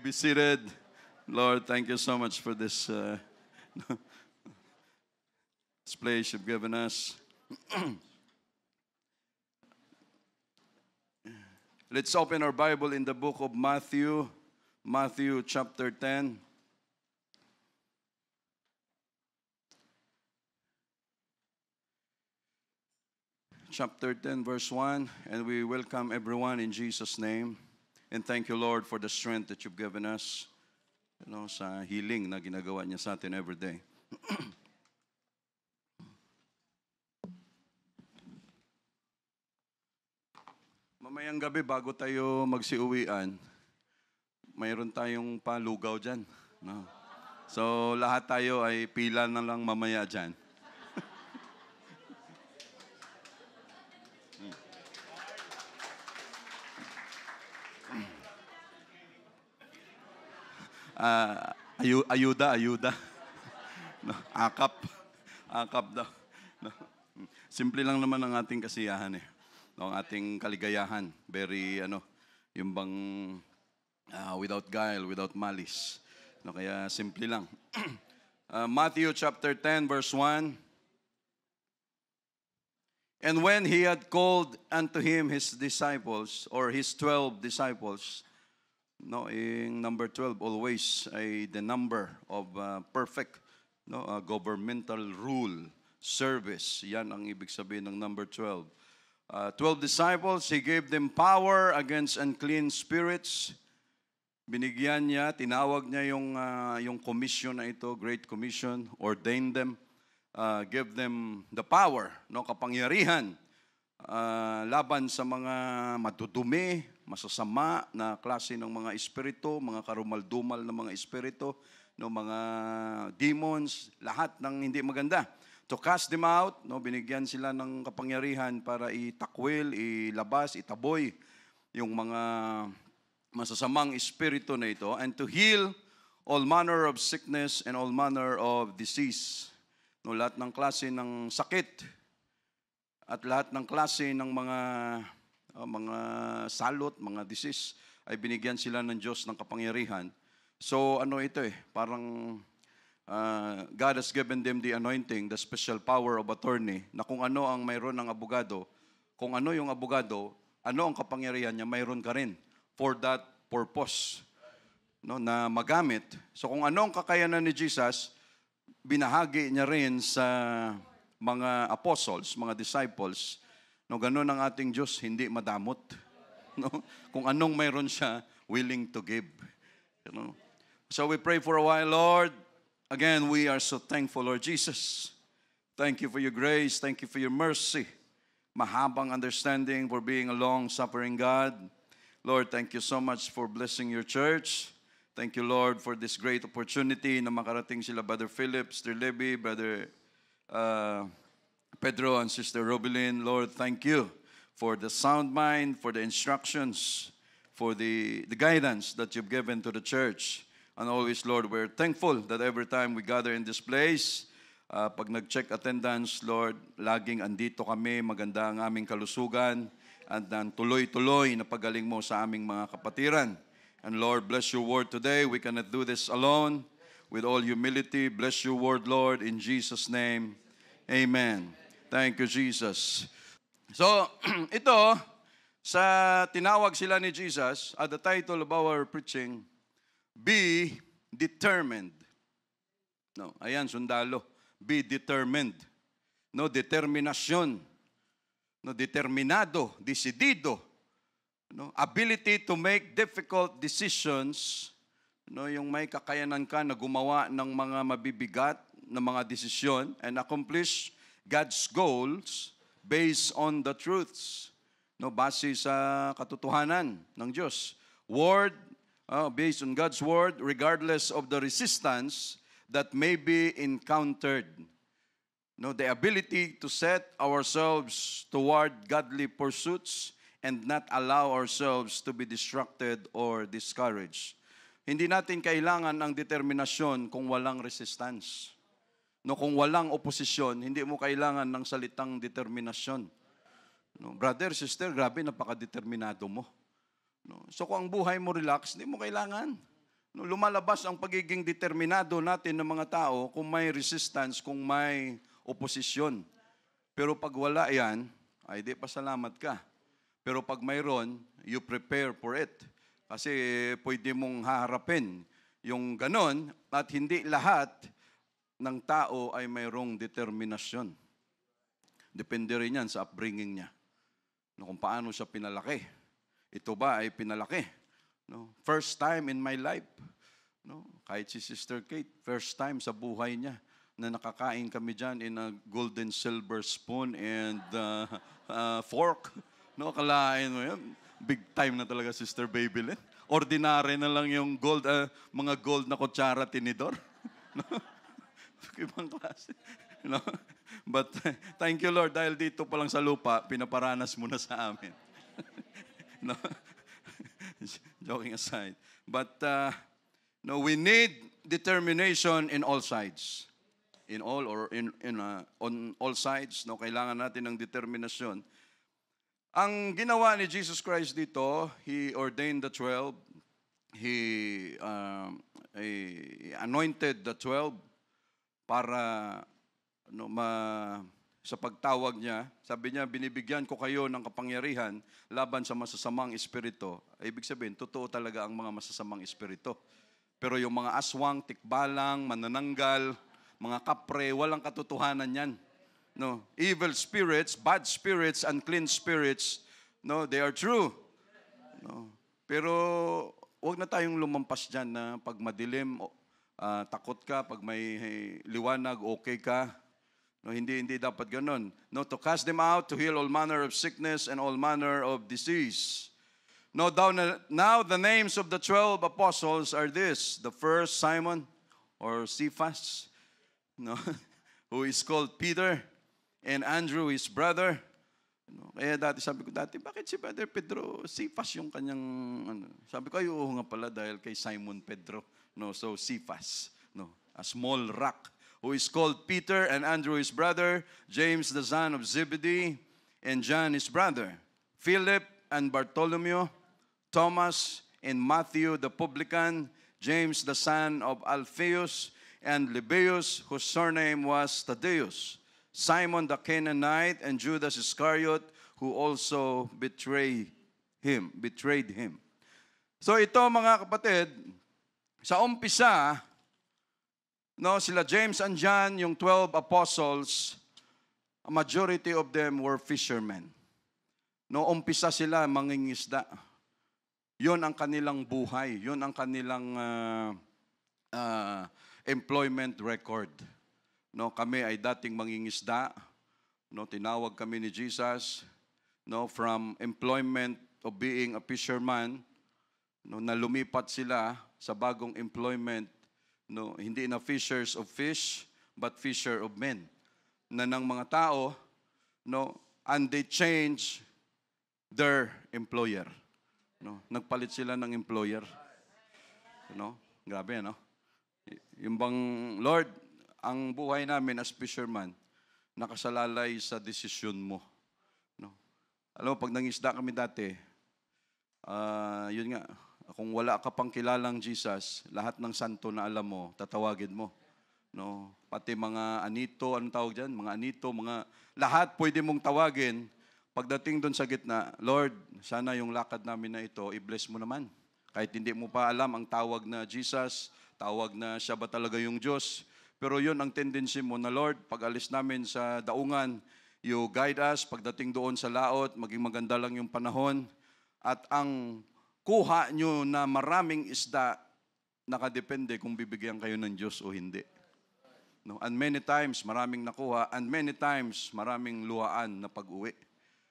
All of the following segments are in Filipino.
Be seated. Lord, thank you so much for this place you've given us. Let's open our Bible in the book of Matthew, Matthew chapter 10. Chapter 10, verse 1, and we welcome everyone in Jesus' name. And thank you, Lord, for the strength that you've given us, sa healing na ginagawa niya sa atin every day. Mamayang gabi, bago tayo magsiuwian, mayroon tayong palugaw dyan. No? So, lahat tayo ay pila na lang mamaya dyan. Ayuda. No, akap daw. No. Simple lang naman ang ating kasiyahan no, ang ating kaligayahan. Very yung bang without guile, without malice. No, kaya simple lang. Matthew chapter 10 verse 1. And when he had called unto him his disciples, or his 12 disciples, no, in number 12 always ay the number of perfect governmental rule, service. Yan ang ibig sabihin ng number 12. 12 disciples, he gave them power against unclean spirits. Binigyan niya, tinawag niya yung commission na ito, Great Commission, ordained them, gave them the power, kapangyarihan, laban sa mga matutumi, masasama na klase ng mga espiritu, mga karumaldumal na mga espiritu, mga demons, lahat ng hindi maganda. To cast them out, binigyan sila ng kapangyarihan para itakwil, ilabas, itaboy yung mga masasamang espiritu na ito, and to heal all manner of sickness and all manner of disease. Lahat ng klase ng sakit at lahat ng klase ng mga salot, mga disease, ay binigyan sila ng Diyos ng kapangyarihan. So ito parang God has given them the anointing, the special power of attorney, na kung ano ang mayroon ng abogado, kung ano yung abogado, ano ang kapangyarihan niya, mayroon ka rin for that purpose, na magamit. So kung ano ang kakayanan ni Jesus, binahagi niya rin sa mga apostles, mga disciples. Ganun ang ating Diyos, hindi madamot. Kung anong mayroon siya, willing to give. So we pray for a while, Lord. Again, we are so thankful, Lord Jesus. Thank you for your grace. Thank you for your mercy. Mahabang understanding for being a long-suffering God. Lord, thank you so much for blessing your church. Thank you, Lord, for this great opportunity na makarating sila Brother Philip, Sister Libby, Brother Pedro and Sister Robilyn. Lord, thank you for the sound mind, for the instructions, for the guidance that you've given to the church. And always, Lord, we're thankful that every time we gather in this place, pag nag-check attendance, Lord, laging andito kami, maganda ang aming kalusugan, at tuloy-tuloy na pagaling mo sa aming mga kapatiran. And Lord, bless your word today. We cannot do this alone. With all humility, bless your word, Lord, in Jesus' name. Amen. Thank you, Jesus. So, ito, sa tinawag sila ni Jesus, at the title of our preaching, Be Determined. Ayan, sundalo. Be determined. Determinasyon. Determinado, decidido. Ability to make difficult decisions. Yung may kakayanan ka na gumawa ng mga mabibigat na mga desisyon and accomplish God's goals based on the truths. Base sa katotohanan ng Diyos. Word, based on God's word, regardless of the resistance that may be encountered. The ability to set ourselves toward godly pursuits and not allow ourselves to be distracted or discouraged. Hindi natin kailangan ang determinasyon kung walang resistance. Kung walang oposisyon, hindi mo kailangan ng salitang determinasyon. Brother, sister, grabe, napaka-determinado mo. So kung ang buhay mo relax, hindi mo kailangan. No, lumalabas ang pagiging determinado natin ng mga tao kung may resistance, kung may oposisyon. Pero pag wala yan, ay di pasalamat ka. Pero pag mayroon, you prepare for it. Kasi pwede mong haharapin yung ganon at hindi lahat ng tao ay mayroong determinasyon. Depende rin yan sa upbringing niya. No, kung paano siya pinalaki. Ito ba ay pinalaki? No, first time in my life. No, kahit si Sister Kate, first time sa buhay niya na nakakain kami dyan in a gold and silver spoon and fork. No, kalain mo yan. Big time na talaga, Sister Babylon. Ordinary na lang yung gold, mga gold na kutsara, tinidor. No? Ibang klase. No? But thank you, Lord, dahil dito pa lang sa lupa, pinaparanas mo na sa amin. No? Joking aside. But no, we need determination in all sides. In all or on all sides, no, kailangan natin ng determinasyon. Ang ginawa ni Jesus Christ dito, He ordained the 12. He anointed the 12 para sa pagtawag niya. Sabi niya, binibigyan ko kayo ng kapangyarihan laban sa masasamang espiritu. Ibig sabihin, totoo talaga ang mga masasamang espiritu. Pero yung mga aswang, tikbalang, manananggal, mga kapre, walang katotohanan yan. No, evil spirits, bad spirits, unclean spirits, no, they are true. No. Pero wag na tayong lumampas diyan na pag madilim, takot ka, pag may liwanag, okay ka. No, hindi dapat ganoon. No, to cast them out, to heal all manner of sickness and all manner of disease. No, now the names of the 12 apostles are this: the first, Simon or Cephas, no, who is called Peter, and Andrew, his brother. No, kaya sabi ko dati, bakit si Brother Pedro, Cephas yung kanyang, sabi ko, oo nga pala dahil kay Simon Pedro. No, so Cephas, no, a small rock, who is called Peter, and Andrew his brother, James the son of Zebedee, and John his brother, Philip and Bartholomew, Thomas and Matthew the publican, James the son of Alphaeus, and Lebbaeus, whose surname was Thaddeus, Simon the Canaanite, and Judas Iscariot, who also betrayed him. So ito mga kapatid, sa umpisa, no, sila James and John, yung 12 apostles, a majority of them were fishermen. No, umpisa sila mangingisda. Yun ang kanilang buhay. Yun ang kanilang employment record. No, kami ay dating mangingisda. No, tinawag kami ni Jesus, no, from employment of being a fisherman, no, na lumipat sila sa bagong employment, no, hindi na fishers of fish, but fisher of men. Na ng mga tao, no, and they change their employer. No, nagpalit sila ng employer. No, grabe, no? Yung bang, Lord, ang buhay namin as fisherman, nakasalalay sa desisyon mo. No? Alam mo, pag nangisda kami dati, yun nga, kung wala ka pang kilalang Jesus, lahat ng santo na alam mo, tatawagin mo. No? Pati mga anito, anong tawag dyan? Mga anito, lahat pwede mong tawagin. Pagdating doon sa gitna, Lord, sana yung lakad namin na ito, i-bless mo naman. Kahit hindi mo pa alam ang tawag na Jesus, tawag na siya ba talaga yung Diyos. Pero yun ang tendency mo na, Lord, pag alis namin sa daungan, you guide us. Pagdating doon sa laot, maging maganda lang yung panahon. At ang kuha nyo na maraming isda, nakadepende kung bibigyan kayo ng Diyos o hindi. No? And many times, maraming nakuha. And many times, maraming luhaan na pag-uwi.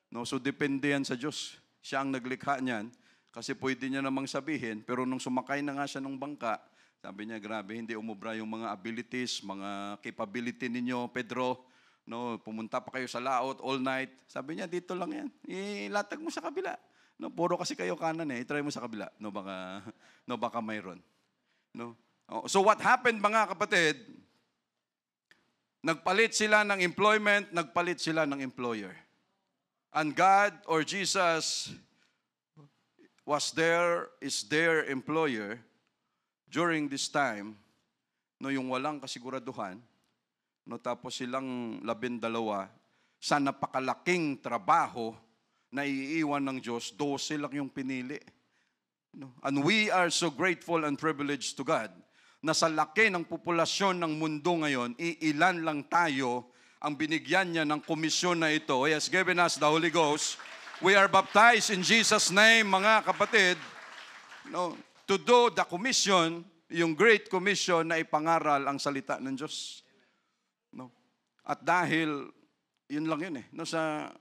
No? So, depende yan sa Diyos. Siya ang naglikha niyan. Kasi pwede niya namang sabihin, pero nung sumakay na nga siya ng bangka, sabi niya, grabe, hindi umubra yung mga abilities, mga capability ninyo, Pedro. No, pumunta pa kayo sa laot all night. Sabi niya, dito lang yan. Ilatag mo sa kabila. No, puro kasi kayo kanan eh. I-try mo sa kabila. No, baka mayroon. No? So what happened mga kapatid? Nagpalit sila ng employment, nagpalit sila ng employer. And God or Jesus is their employer. during this time, no, yung walang kasiguraduhan, no, tapos silang 12, sa napakalaking trabaho na iiwan ng Diyos, 12 lang yung pinili. No? And we are so grateful and privileged to God na sa laki ng populasyon ng mundo ngayon, iilan lang tayo ang binigyan niya ng komisyon na ito. He has given us the Holy Ghost. We are baptized in Jesus' name, mga kapatid, no, to do the commission, yung great commission na ipangaral ang salita ng Diyos. No? At dahil, yun lang yun sa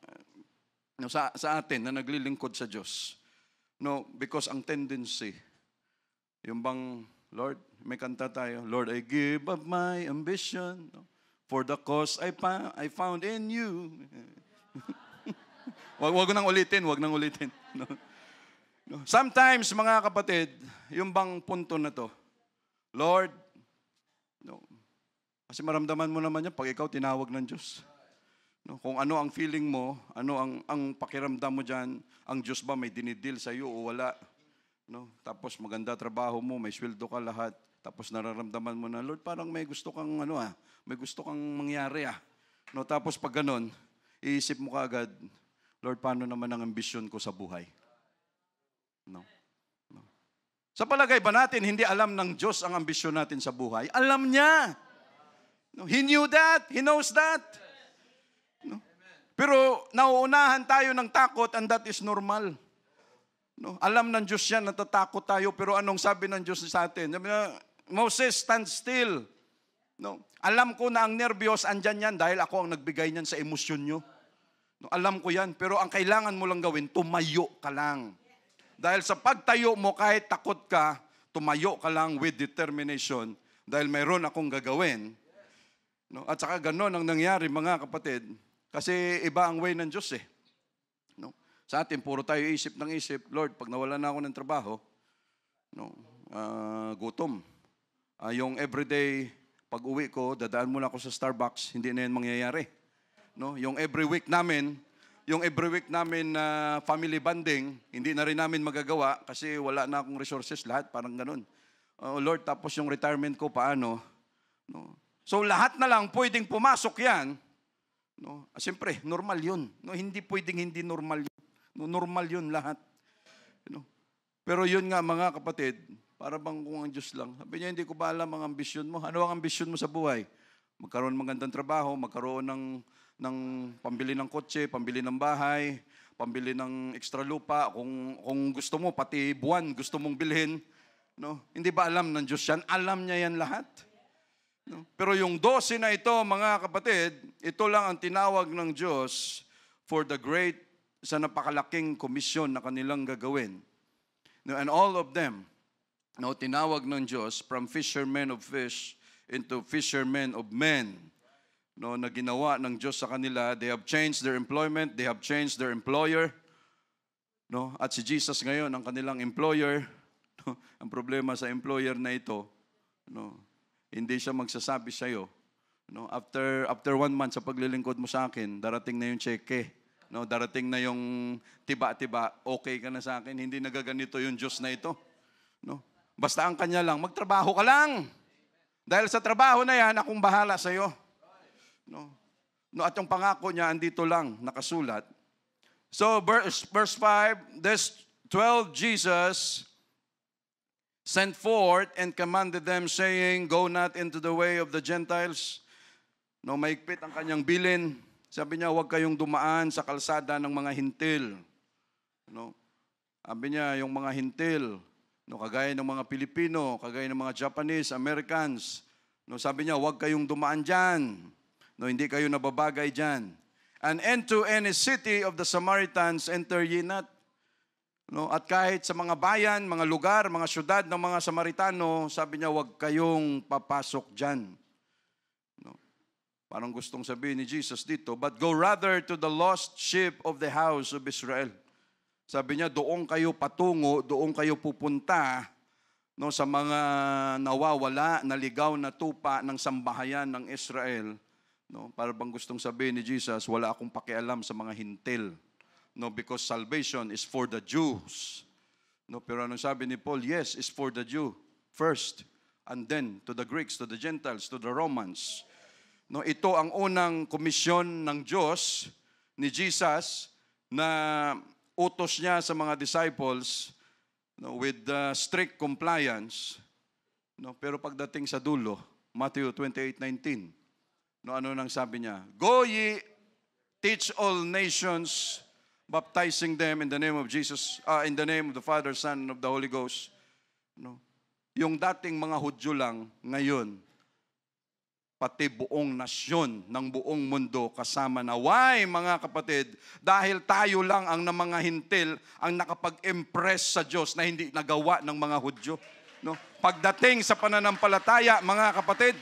atin na naglilingkod sa Diyos. No, because ang tendency, yung bang, Lord, may kanta tayo, Lord, I give up my ambition, no, for the cause I found in you. wag nang ulitin. No? No. Sometimes, mga kapatid, yung bang punto na to, Lord, no, kasi maramdaman mo naman yan pag ikaw tinawag ng Diyos. No, kung ano ang feeling mo, ano ang pakiramdam mo dyan, ang Diyos ba may dinidil sa iyo o wala? No? Tapos maganda trabaho mo, may sweldo ka lahat, tapos nararamdaman mo na, Lord, parang may gusto kang may gusto kang mangyari . No, tapos pag ganun, iisip mo kaagad, Lord, paano naman ang ambisyon ko sa buhay? No. No. Sa palagay ba natin, hindi alam ng Diyos ang ambisyon natin sa buhay? Alam niya. No, He knew that. He knows that. No. Pero nauunahan tayo ng takot and that is normal. No. Alam ng Diyos yan, natatakot tayo, pero anong sabi ng Diyos sa atin? Sabi na, Moses, stand still. No. Alam ko na ang nervyos, andyan yan dahil ako ang nagbigay niyan sa emosyon nyo. No. Alam ko yan, pero ang kailangan mo lang gawin, tumayo ka lang. Dahil sa pagtayo mo, kahit takot ka, tumayo ka lang with determination dahil mayroon akong gagawin. No? At saka gano'n ang nangyari, mga kapatid, kasi iba ang way ng Diyos . No? Sa atin, puro tayo isip ng isip, Lord, pag nawala na ako ng trabaho, no, gutom. Yung everyday, pag uwi ko, dadaan muna ako sa Starbucks, hindi na yan mangyayari. No? Yung every week namin na family bonding, hindi na rin namin magagawa kasi wala na akong resources lahat, parang ganun. Lord, tapos yung retirement ko, paano? No? So lahat na lang pwedeng pumasok yan. No? Siyempre, normal yun. No? Hindi pwedeng hindi normal yun. No? Normal yun lahat. No? Pero yun nga, mga kapatid, para bang kung ang Diyos lang. Sabi niya, hindi ko ba alam ang ambisyon mo? Ano ang ambisyon mo sa buhay? Magkaroon magandang trabaho, magkaroon ng pambili ng kotse, pambili ng bahay, pambili ng extra lupa, kung gusto mo, pati buwan, gusto mong bilhin. No? Hindi ba alam ng Diyos yan? Alam niya yan lahat. No? Pero yung 12 na ito, mga kapatid, ito lang ang tinawag ng Diyos for the great, sa napakalaking komisyon na kanilang gagawin. No? And all of them, no, tinawag ng Diyos from fishermen of fish into fishermen of men. No, na ginawa ng Diyos sa kanila. They have changed their employment, they have changed their employer. No, at si Jesus ngayon ang kanilang employer. No, ang problema sa employer na ito, no, hindi siya magsasabi sa iyo, no, after 1 month sa paglilingkod mo sa akin, darating na yung cheque. No, darating na yung tiba-tiba, okay ka na sa akin, hindi nagaganito yung Diyos na ito. No? Basta ang kanya lang, magtrabaho ka lang. Dahil sa trabaho na yan, akong bahala sa iyo. No? No, at yung pangako niya, andito lang, nakasulat. So, verse 5, this 12 Jesus sent forth and commanded them, saying, go not into the way of the Gentiles. No, maigpit ang kanyang bilin. Sabi niya, huwag kayong dumaan sa kalsada ng mga hintil. No? Sabi niya, yung mga hintil, no, kagaya ng mga Pilipino, kagaya ng mga Japanese, Americans, no, sabi niya, huwag kayong dumaan dyan. No, hindi kayo nababagay dyan. And into any city of the Samaritans, enter ye not. No, at kahit sa mga bayan, mga lugar, mga syudad ng mga Samaritano, sabi niya, huwag kayong papasok dyan. No, parang gustong sabihin ni Jesus dito, but go rather to the lost sheep of the house of Israel. Sabi niya, doon kayo patungo, doon kayo pupunta, no, sa mga nawawala, naligaw na tupa ng sambahayan ng Israel. No, para bang gustong sabihin ni Jesus, wala akong pakialam sa mga hintil. No, because salvation is for the Jews. No, pero anong sabi ni Paul? Yes, it's for the Jew. first, and then to the Greeks, to the Gentiles, to the Romans. No, ito ang unang komisyon ng Diyos ni Jesus na utos niya sa mga disciples, no, with strict compliance. No, pero pagdating sa dulo, Matthew 28:19, no, ano nang sabi niya? Go ye, teach all nations, baptizing them in the name of Jesus, in the name of the Father, Son, and of the Holy Ghost. No, yung dating mga Hudyo lang, ngayon, pati buong nasyon ng buong mundo kasama na. Why, mga kapatid? Dahil tayo lang ang mga hintil ang nakapag-impress sa Diyos na hindi nagawa ng mga Hudyo. No? Pagdating sa pananampalataya, mga kapatid,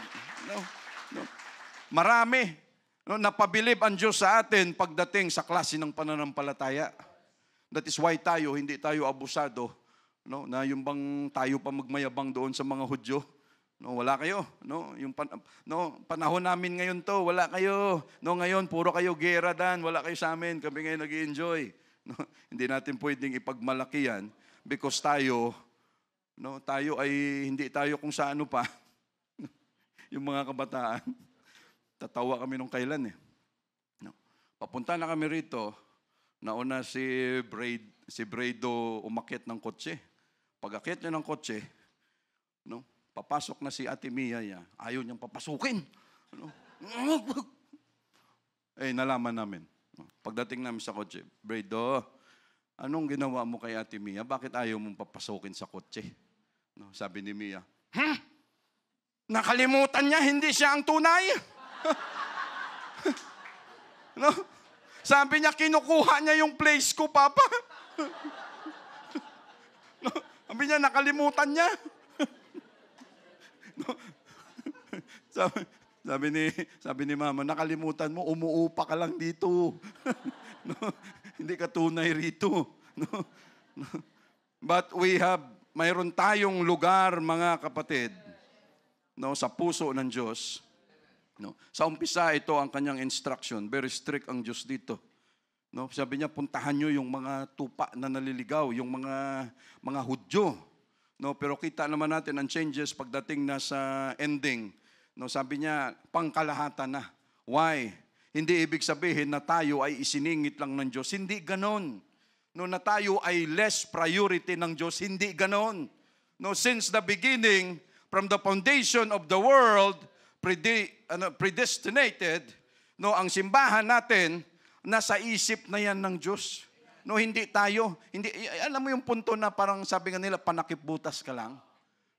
marami, napabilib ang Diyos sa atin pagdating sa klase ng pananampalataya. That is why hindi tayo abusado, no? Na yung bang tayo pa magmayabang doon sa mga Hudyo. No, wala kayo, no? Yung panahon namin ngayon to, wala kayo. No, ngayon puro kayo gera dan, wala kayo sa amin, kami ngayon nag-i-enjoy. No, hindi natin pwedeng ipagmalaki yan because tayo ay hindi tayo kung sa ano pa. Yung mga kabataan, tatawa kami nung kailan eh. No, papunta na kami rito, nauna si Brado umakyat ng kotse. Pag-akyat niya ng kotse, no? Papasok na si Ate Mia, ayaw niyang papasukin. Ano? Nalaman namin. Pagdating namin sa kotse, Brado, anong ginawa mo kay Ate Mia? Bakit ayaw mong papasukin sa kotse? No, sabi ni Mia, nakalimutan niya, hindi siya ang tunay. No? Sabi niya, kinukuha niya yung place ko, Papa. No? Sabi niya, nakalimutan niya. No? Sabi ni Mama, nakalimutan mo, umuupa ka lang dito. No? Hindi ka tunay rito. No? No? But mayroon tayong lugar, mga kapatid, no, sa puso ng Diyos. No? Sa umpisa, ito ang kanyang instruction. Very strict ang Diyos dito. No? Sabi niya, puntahan nyo yung mga tupa na naliligaw, yung mga Hudyo. No, pero kita naman natin ang changes pagdating na sa ending. No, sabi niya, pangkalahatan na. Why? Hindi ibig sabihin na tayo ay isiningit lang ng Diyos. Hindi ganon. No, na tayo ay less priority ng Diyos. Hindi ganon. No, since the beginning, from the foundation of the world, predestinated, no, ang simbahan natin, nasa isip na yan ng Diyos. No, hindi tayo. Alam mo yung punto na parang sabi nga nila, panakip-butas ka lang.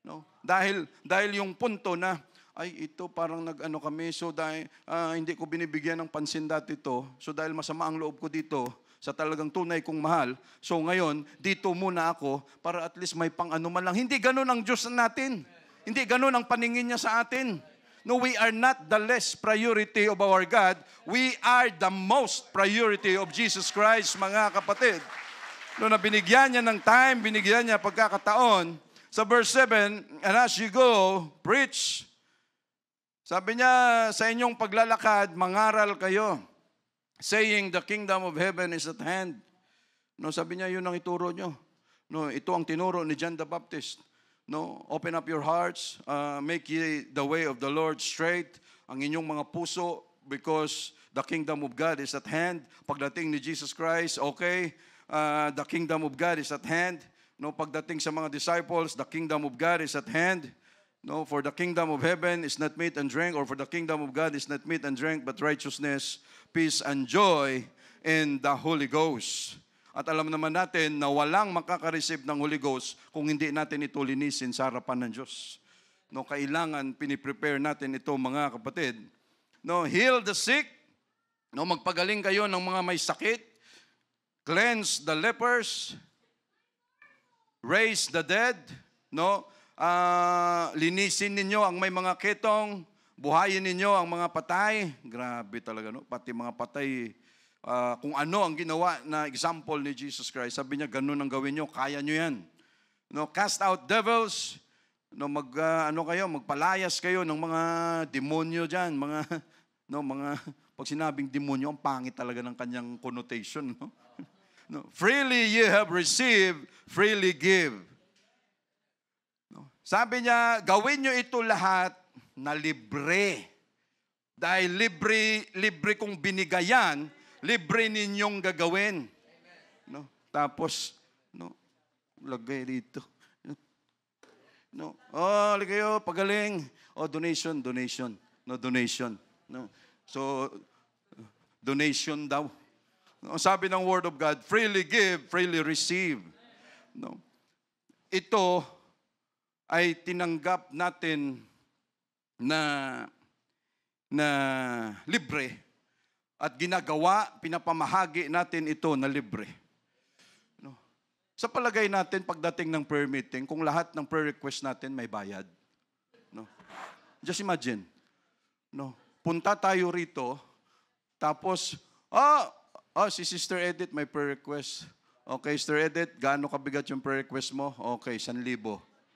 No? Dahil yung punto na, ay ito parang nag-ano kami, so dahil hindi ko binibigyan ng pansin dati ito, so dahil masama ang loob ko dito, sa talagang tunay kong mahal, so ngayon, dito muna ako, para at least may pang-ano man lang. Hindi ganun ang Diyos natin. Hindi ganun ang paningin niya sa atin. No, we are not the less priority of our God. We are the most priority of Jesus Christ, mga kapatid. No, na binigyan niya ng time, binigyan niya pagkakataon. Sa verse 7, and as you go, preach. Sabi niya, sa inyong paglalakad, mangaral kayo, saying the kingdom of heaven is at hand. No, sabi niya, yun ang ituro niyo. No, ito ang tinuro ni John the Baptist. No, open up your hearts, make ye the way of the Lord straight, ang inyong mga puso, because the kingdom of God is at hand. Pagdating ni Jesus Christ, okay, the kingdom of God is at hand. No, pagdating sa mga disciples, the kingdom of God is at hand. No, for the kingdom of heaven is not meat and drink, or for the kingdom of God is not meat and drink, but righteousness, peace, and joy in the Holy Ghost. At alam naman natin na walang makaka-receive ng Holy Ghost kung hindi natin ito linisin sa harapan ng Diyos. No, kailangan piniprepare natin ito, mga kapatid. No, heal the sick. No, magpagaling kayo ng mga may sakit. Cleanse the lepers. Raise the dead. No, linisin ninyo ang may mga ketong. Buhayin ninyo ang mga patay. Grabe talaga, no? Pati mga patay. Kung ano ang ginawa na example ni Jesus Christ, sabi niya, ganun ang gawin niyo, kaya niyo yan. No, cast out devils, no, magpalayas kayo ng mga demonyo diyan, pag sinabing demonyo, ang pangit talaga ng kanyang connotation, no? No, freely ye have received, freely give. No, Sabi niya, gawin nyo ito lahat na libre. Dahil libre kong binigayan, libre ninyong gagawin. No? Tapos, no, lagay dito. No. Oh, kayo, pagaling. Oh, donation. No, donation. No. So, donation daw. No, sabi ng Word of God, freely give, freely receive. No. Ito ay tinanggap natin na libre at ginagawa, pinapamahagi natin ito na libre. No. Sa palagay natin, pagdating ng prayer meeting, kung lahat ng prayer request natin may bayad. No. Just imagine. No. Punta tayo rito, tapos, si Sister Edith may prayer request. Okay, Sister Edith, gaano kabigat yung prayer request mo? Okay, 1,000.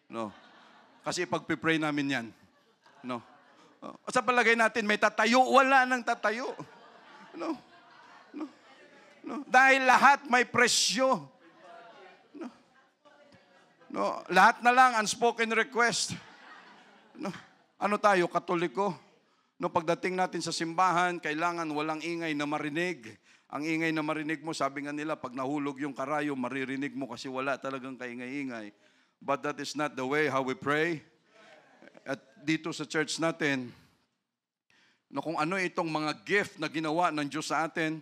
No. Kasi pag-pray namin yan. No. Sa palagay natin, may tatayo. Wala nang tatayo. No. Dahil lahat may presyo. No. Lahat na lang, unspoken request. No. Ano tayo, Katoliko? No, pagdating natin sa simbahan, kailangan walang ingay na marinig. Ang ingay na marinig mo, sabi nga nila, pag nahulog yung karayo, maririnig mo kasi wala talagang kaingay-ingay. But that is not the way how we pray. At dito sa church natin, no, kung ano itong mga gift na ginawa ng Diyos sa atin,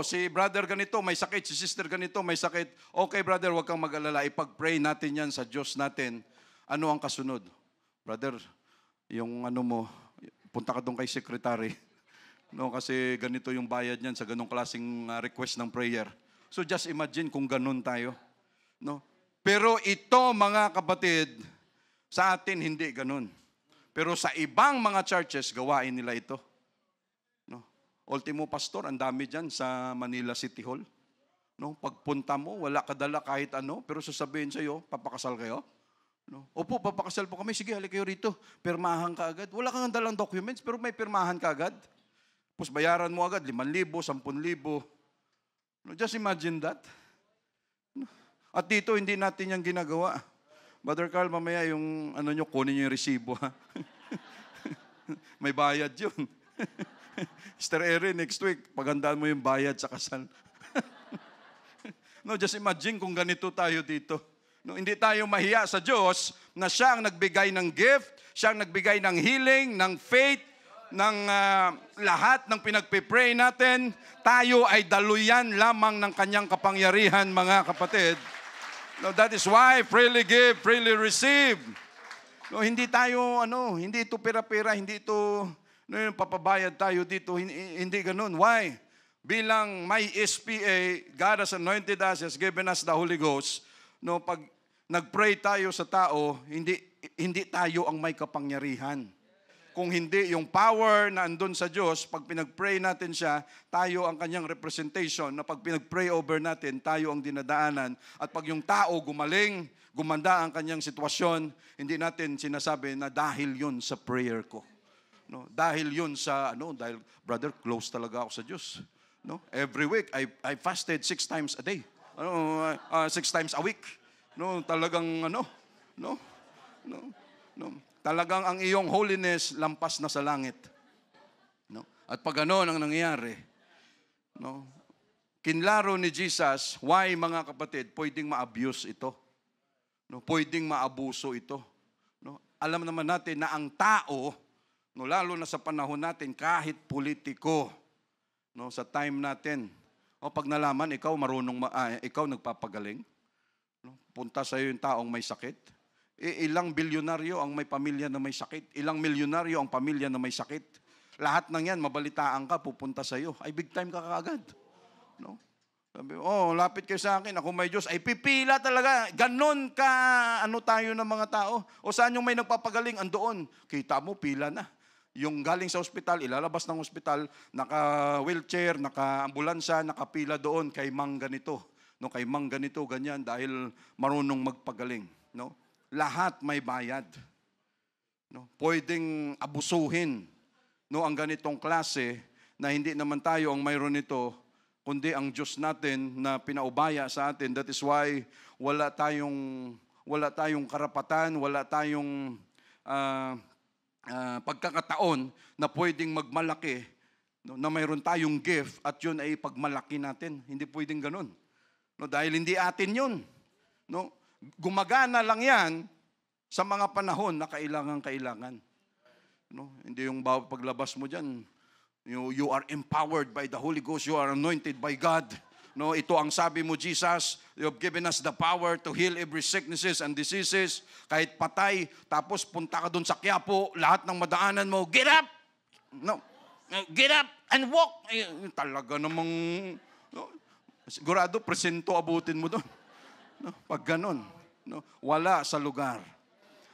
si brother ganito may sakit, si sister ganito may sakit. Okay brother, huwag kang mag-alala, ipag-pray natin yan sa Diyos natin. Ano ang kasunod? Brother, yung ano mo, punta ka doon kay secretary. No, kasi ganito yung bayad niyan sa ganong klaseng request ng prayer. So just imagine kung ganun tayo. No? Pero ito mga kapatid, sa atin hindi ganun. Pero sa ibang mga churches, gawain nila ito. No? Ultimo pastor, ang dami dyan sa Manila City Hall. No? Pagpunta mo, wala ka dala kahit ano, pero sasabihin sa'yo, papakasal kayo? No? Opo, papakasal po kami. Sige, halik kayo rito. Pirmahan ka agad. Wala kang dalang documents, pero may pirmahan ka agad. Tapos bayaran mo agad, 5,000, 10,000. No? Just imagine that. No? At dito, hindi natin yung ginagawa. Brother Carl, mamaya yung ano nyo, kunin nyo yung resibo, ha? May bayad yun. Sister Erin, next week, pagandaan mo yung bayad sa kasal. No, just imagine kung ganito tayo dito. No, hindi tayo mahiya sa Diyos na siya ang nagbigay ng gift, siya ang nagbigay ng healing, ng faith, ng lahat ng pinagpipray natin. Tayo ay daluyan lamang ng kanyang kapangyarihan, mga kapatid. No, that is why freely give, freely receive. No, hindi tayo hindi ito pera-pera, hindi ito papabayad tayo dito, hindi ganoon. Why? Bilang may SPA, God has anointed us, has given us the Holy Ghost. No, pag nagpray tayo sa tao, hindi tayo ang may kapangyarihan. Kung hindi, yung power na andun sa Diyos, pag pinag-pray natin siya, tayo ang kanyang representation, na pag pinag-pray over natin, tayo ang dinadaanan. At pag yung tao gumaling, gumanda ang kanyang sitwasyon, hindi natin sinasabi na dahil yun sa prayer ko. No? Dahil yun sa, dahil, brother, close talaga ako sa Diyos. No? Every week, I fasted 6 times a day. 6 times a week. No? Talagang, talagang ang iyong holiness lampas na sa langit. No? At pag ano ang nangyayari, kinlaro ni Jesus, why mga kapatid, pwedeng ma-abuse ito. No? Pwedeng maabuso ito. No? Alam naman natin na ang tao, lalo na sa panahon natin, kahit politiko, sa time natin, pag nalaman, ikaw ikaw nagpapagaling, punta sa iyo yung taong may sakit, ilang bilyonaryo ang may pamilya na may sakit. Ilang milyonaryo ang pamilya na may sakit. Lahat ng yan, mabalitaan ka, pupunta sa iyo. Ay, big time ka kaagad. No? Sabi, lapit kayo sa akin, ako may Diyos. Ay, pipila talaga. Ganon ka, tayo ng mga tao. O saan yung may nagpapagaling, andoon. Kita mo, pila na. Yung galing sa ospital, ilalabas ng ospital, naka-wheelchair, naka-ambulansya, nakapila doon kay mang ganito. No, kay mang ganito, ganyan, dahil marunong magpagaling. No? Lahat may bayad. No? Pwedeng abusuhin ang ganitong klase na hindi naman tayo ang mayroon nito, kundi ang Diyos natin na pinaubaya sa atin. That is why wala wala tayong karapatan, wala tayong pagkakataon na pwedeng magmalaki, no, na mayroon tayong gift at yun ay pagmalaki natin. Hindi pwedeng ganun. No, dahil hindi atin yun. No? Gumagana lang yan sa mga panahon na kailangan. No? Hindi yung paglabas mo dyan, you are empowered by the Holy Ghost, you are anointed by God. No, ito ang sabi mo, Jesus, you have given us the power to heal every sicknesses and diseases. Kahit patay, tapos punta ka doon sa Quiapo, lahat ng madaanan mo, get up! No, get up and walk! Talaga namang, no, sigurado, presento abutin mo doon. No, pag ganon, no, wala sa lugar.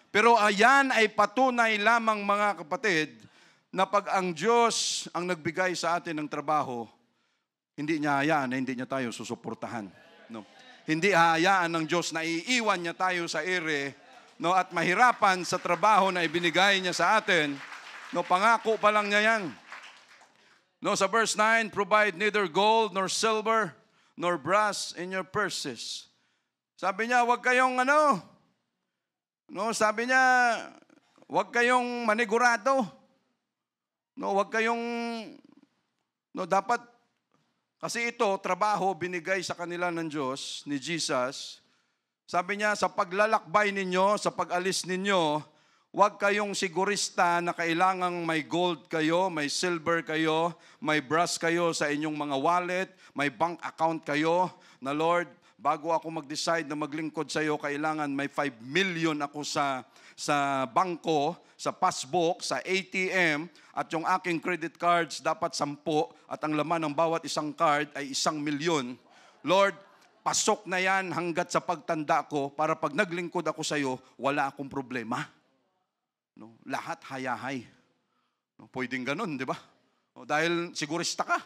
Pero ayan ay patunay lamang, mga kapatid, na pag ang Diyos ang nagbigay sa atin ng trabaho, hindi niya hayaan na hindi niya tayo susuportahan. No? Hindi hayaan ng Diyos na iiwan niya tayo sa ere, no, at mahirapan sa trabaho na ibinigay niya sa atin. No, pangako pa lang niya yan. No, sa verse 9, provide neither gold nor silver nor brass in your purses. Sabi niya, huwag kayong sabi niya, huwag kayong manigurado. No, huwag kayong, no, dapat, kasi ito, trabaho, binigay sa kanila ng Diyos, ni Jesus. Sabi niya, sa paglalakbay ninyo, sa pag-alis ninyo, huwag kayong sigurista na kailangang may gold kayo, may silver kayo, may brass kayo sa inyong mga wallet, may bank account kayo, na Lord, bago ako mag-decide na maglingkod sa iyo, kailangan may 5 million ako sa bangko, sa passbook, sa ATM, at yung aking credit cards dapat 10, at ang laman ng bawat isang card ay 1 milyon. Lord, pasok na yan hanggat sa pagtanda ko para pag naglingkod ako sa iyo, wala akong problema. No, lahat hayahay. No, pwedeng ganun, di ba? No, dahil sigurista ka,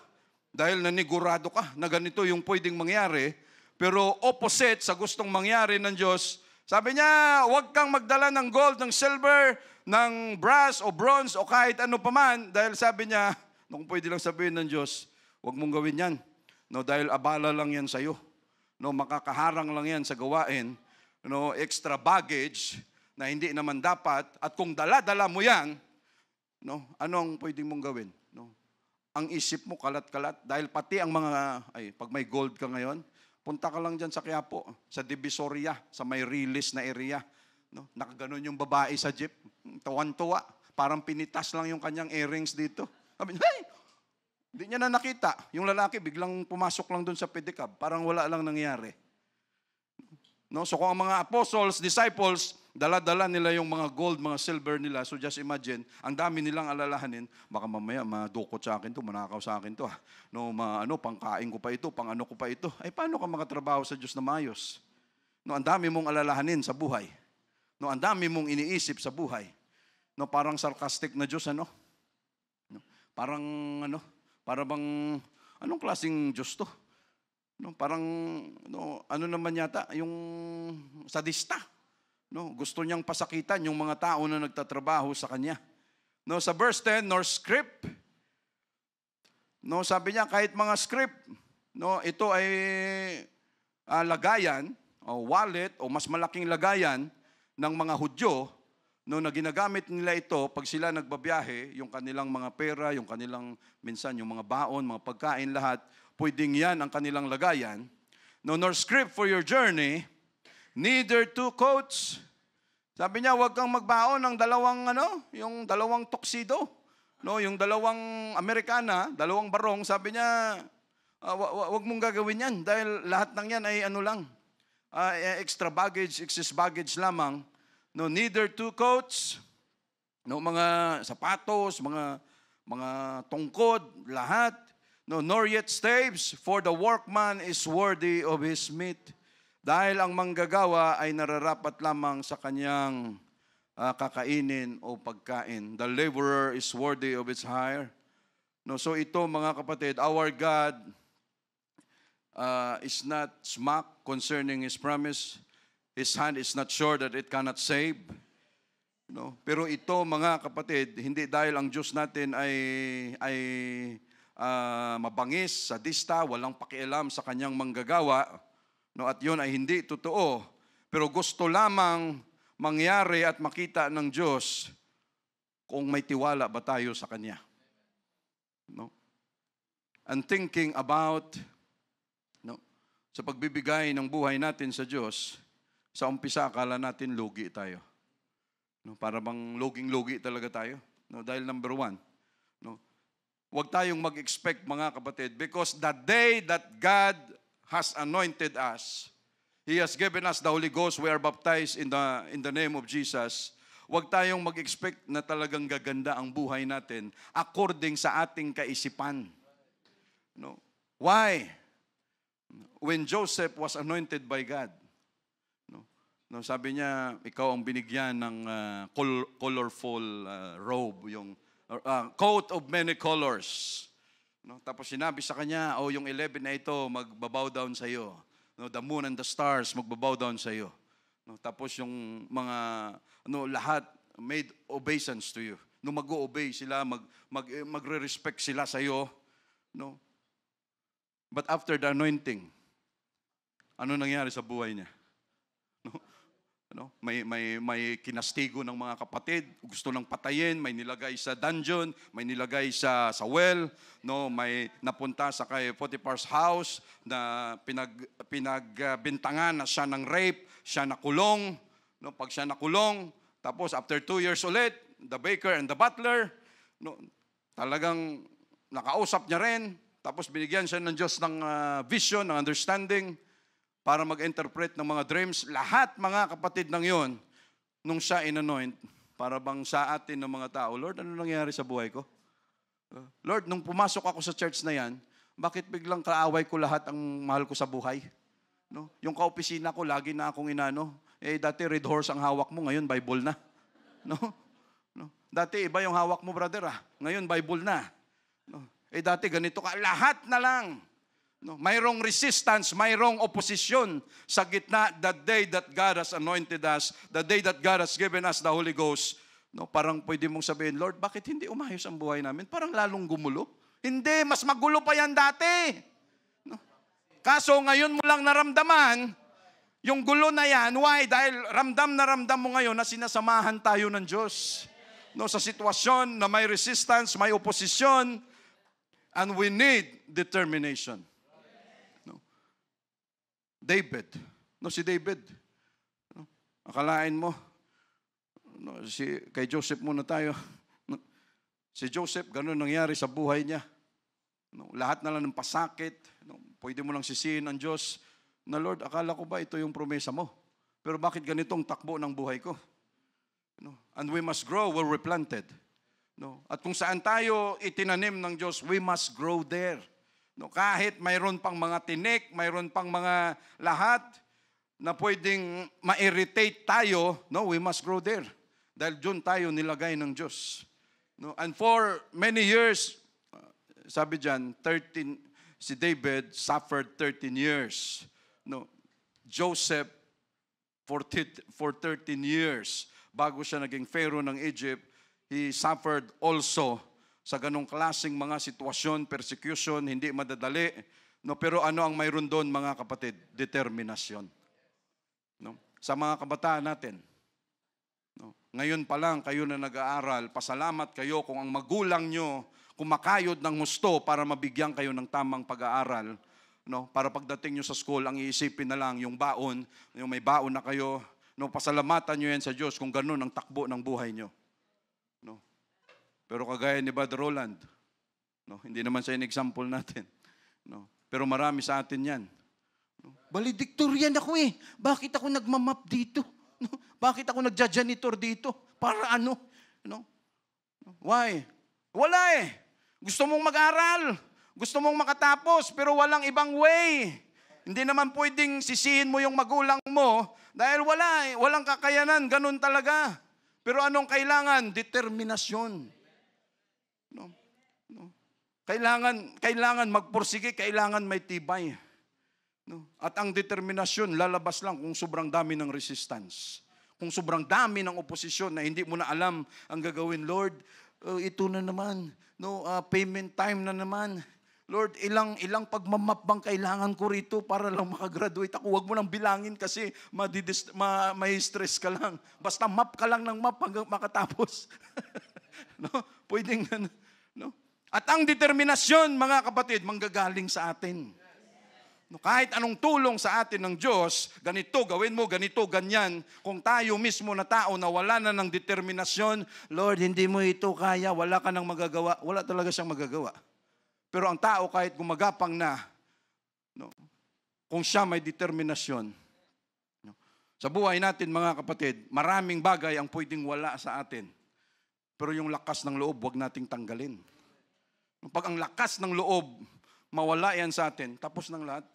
dahil nanigurado ka na ganito yung pwedeng mangyari, pero opposite sa gustong mangyari ng Diyos. Sabi niya, huwag kang magdala ng gold, ng silver, ng brass o bronze o kahit ano paman. Dahil sabi niya, kung pwede lang sabihin ng Diyos, huwag mong gawin yan. No, dahil abala lang yan sa'yo. No, makakaharang lang yan sa gawain. No, extra baggage na hindi naman dapat. At kung dala-dala mo yan, no, anong pwede mong gawin? No, ang isip mo kalat-kalat. Dahil pati ang pag may gold ka ngayon, punta ka lang dyan sa Quiapo, sa Divisoria, sa may release na area. No? Nakaganon yung babae sa jeep. Tuwan-tuwa. Parang pinitas lang yung kanyang earrings dito. Sabi niya, hey! Hindi niya na nakita. Yung lalaki biglang pumasok lang doon sa pedicab. Parang wala lang nangyari. No? So kung ang mga apostles, disciples, dala-dala nila yung mga gold, mga silver nila. So just imagine, ang dami nilang alalahanin, baka mamaya madukot sa akin to, manakaw sa akin to. No, pangkain ko pa ito, pang-ano ko pa ito. Ay paano ka makatrabaho sa Diyos na maayos? No, ang dami mong alalahanin sa buhay. No, ang dami mong iniisip sa buhay. No, parang sarcastic na Diyos, ano? No, parang anong klaseng Diyos to? No, parang ano naman yata, yung sadista. No, gusto niyang pasakitan yung mga tao na nagtatrabaho sa kanya. No, sa verse 10, nor script. No, sabi niya kahit mga script, no, ito ay lagayan o wallet o mas malaking lagayan ng mga Hudyo, no, na ginagamit nila ito pag sila nagbabiyahe, yung kanilang mga pera, yung kanilang minsan yung mga baon, mga pagkain, lahat, pwedeng yan ang kanilang lagayan. No, nor script for your journey, neither 2 coats. Sabi niya, huwag kang magbaon ng yung dalawang tuxedo. No, yung dalawang Amerikana, dalawang barong, sabi niya, huwag mong gagawin yan dahil lahat ng yan ay extra baggage, excess baggage lamang. No, neither 2 coats, no, mga sapatos, mga tungkod, lahat. No, nor yet staves, for the workman is worthy of his meat. Dahil ang manggagawa ay nararapat lamang sa kanyang kakainin o pagkain. The laborer is worthy of his hire. No, so ito, mga kapatid, our God is not smack concerning His promise. His hand is not sure that it cannot save. No? Pero ito, mga kapatid, hindi dahil ang Diyos natin ay mabangis, sadista, walang pakialam sa kanyang manggagawa. No, at yun ay hindi totoo. Pero gusto lamang mangyari at makita ng Diyos kung may tiwala ba tayo sa Kanya. No? And thinking about sa pagbibigay ng buhay natin sa Diyos, sa umpisa akala natin lugi tayo. Para bang luging-lugi talaga tayo. Dahil number one, huwag tayong mag-expect mga kapatid, because the day that God has anointed us, He has given us the Holy Ghost. We are baptized in the name of Jesus. Huwag tayong mag-expect na talagang gaganda ang buhay natin according sa ating kaisipan. No? Why? When Joseph was anointed by God, sabi niya, ikaw ang binigyan ng colorful robe, yung coat of many colors. Tapos sinabi sa kanya, yung 11 na ito, magbabow down sa iyo. The moon and the stars magbabow down sa iyo. Tapos yung mga lahat made obeisance to you. Mag-o-obey sila, magre-respect sila sa iyo. But after the anointing, ano nangyari sa buhay niya? May kinastigo ng mga kapatid, gusto nang patayin, may nilagay sa dungeon, may nilagay sa well, may napunta sa kay Potiphar's house na pinagbintangan na siya ng rape, siya nakulong. Pag siya nakulong, tapos after 2 years ulit, the baker and the butler, talagang nakausap niya rin, tapos binigyan siya ng Diyos ng vision, ng understanding, para mag-interpret ng mga dreams. Lahat mga kapatid ng yon, nung siya in-anoint, para bang sa atin ng mga tao, Lord, ano nangyari sa buhay ko? Lord, nung pumasok ako sa church na yan, bakit biglang kaaway ko lahat ang mahal ko sa buhay? Yung kaopisina ko, lagi na akong inano. Dati red horse ang hawak mo, ngayon Bible na. Dati iba yung hawak mo, brother. Ngayon Bible na. Dati ganito ka. Lahat na lang. Mayroong resistance, mayroong opposition sa gitna the day that God has anointed us, the day that God has given us the Holy Ghost. Parang pwede mong sabihin, Lord, bakit hindi umayos ang buhay namin? Parang lalong gumulo. Hindi, mas magulo pa yan dati. Kaso ngayon mo lang naramdaman yung gulo na yan. Why? Dahil ramdam na ramdam mo ngayon na sinasamahan tayo ng Diyos. Sa sitwasyon na may resistance, may opposition, and we need determination. Si David. Akalain mo, kay Joseph muna tayo. Si Joseph, ganun nangyari sa buhay niya. Lahat na lang ng pasakit. Pwede mo lang sisihin ang Diyos na, Lord, akala ko ba ito yung promesa mo? Pero bakit ganitong takbo ng buhay ko? And we must grow where we planted. At kung saan tayo itinanim ng Diyos, we must grow there. Kahit mayroon pang mga tinik, mayroon pang mga lahat na pwedeng ma-irritate tayo, we must grow there. Dahil dyan tayo nilagay ng Diyos. And for many years, sabi dyan, si David suffered 13 years. Joseph, for 13 years, bago siya naging Pharaoh ng Egypt, he suffered also sa ganong klaseng mga sitwasyon, persecution, hindi madadali. Pero ano ang mayroon doon, mga kapatid? Determinasyon. Sa mga kabataan natin, ngayon pa lang kayo na nag-aaral, pasalamat kayo kung ang magulang nyo kumakayod ng husto para mabigyan kayo ng tamang pag-aaral. Para pagdating nyo sa school, ang iisipin na lang yung baon, yung may baon na kayo. Pasalamatan nyo yan sa Diyos kung ganun ang takbo ng buhay nyo. Pero kagaya ni Brother Roland, hindi naman siya in-example natin. Pero marami sa atin yan. Valedictorian ako eh. Bakit ako nagmamap dito? Bakit ako nagja-janitor dito? Para ano? Why? Wala eh. Gusto mong mag-aral. Gusto mong makatapos, pero walang ibang way. Hindi naman pwedeng sisihin mo yung magulang mo dahil wala eh. Walang kakayanan. Ganun talaga. Pero anong kailangan? Determinasyon. Kailangan magpursige, kailangan may tibay. At ang determinasyon, lalabas lang kung sobrang dami ng resistance. Kung sobrang dami ng oposisyon na hindi mo na alam ang gagawin, Lord, ito na naman, payment time na naman. Lord, ilang pagmamap bang kailangan ko rito para lang makagraduate ako? Huwag mo nang bilangin kasi may stress ka lang. Basta map ka lang ng map hanggang makatapos. No? Pwedeng, no? At ang determinasyon, mga kapatid, manggagaling sa atin. No, kahit anong tulong sa atin ng Diyos, ganito, gawin mo, ganito, ganyan. Kung tayo mismo na tao na wala na ng determinasyon, Lord, hindi mo ito kaya, wala ka nang magagawa. Wala talaga siyang magagawa. Pero ang tao kahit gumagapang na, no, kung siya may determinasyon, no, sa buhay natin mga kapatid, maraming bagay ang pwedeng wala sa atin. Pero yung lakas ng loob, huwag nating tanggalin. Pag ang lakas ng loob, mawala yan sa atin, tapos ng lahat.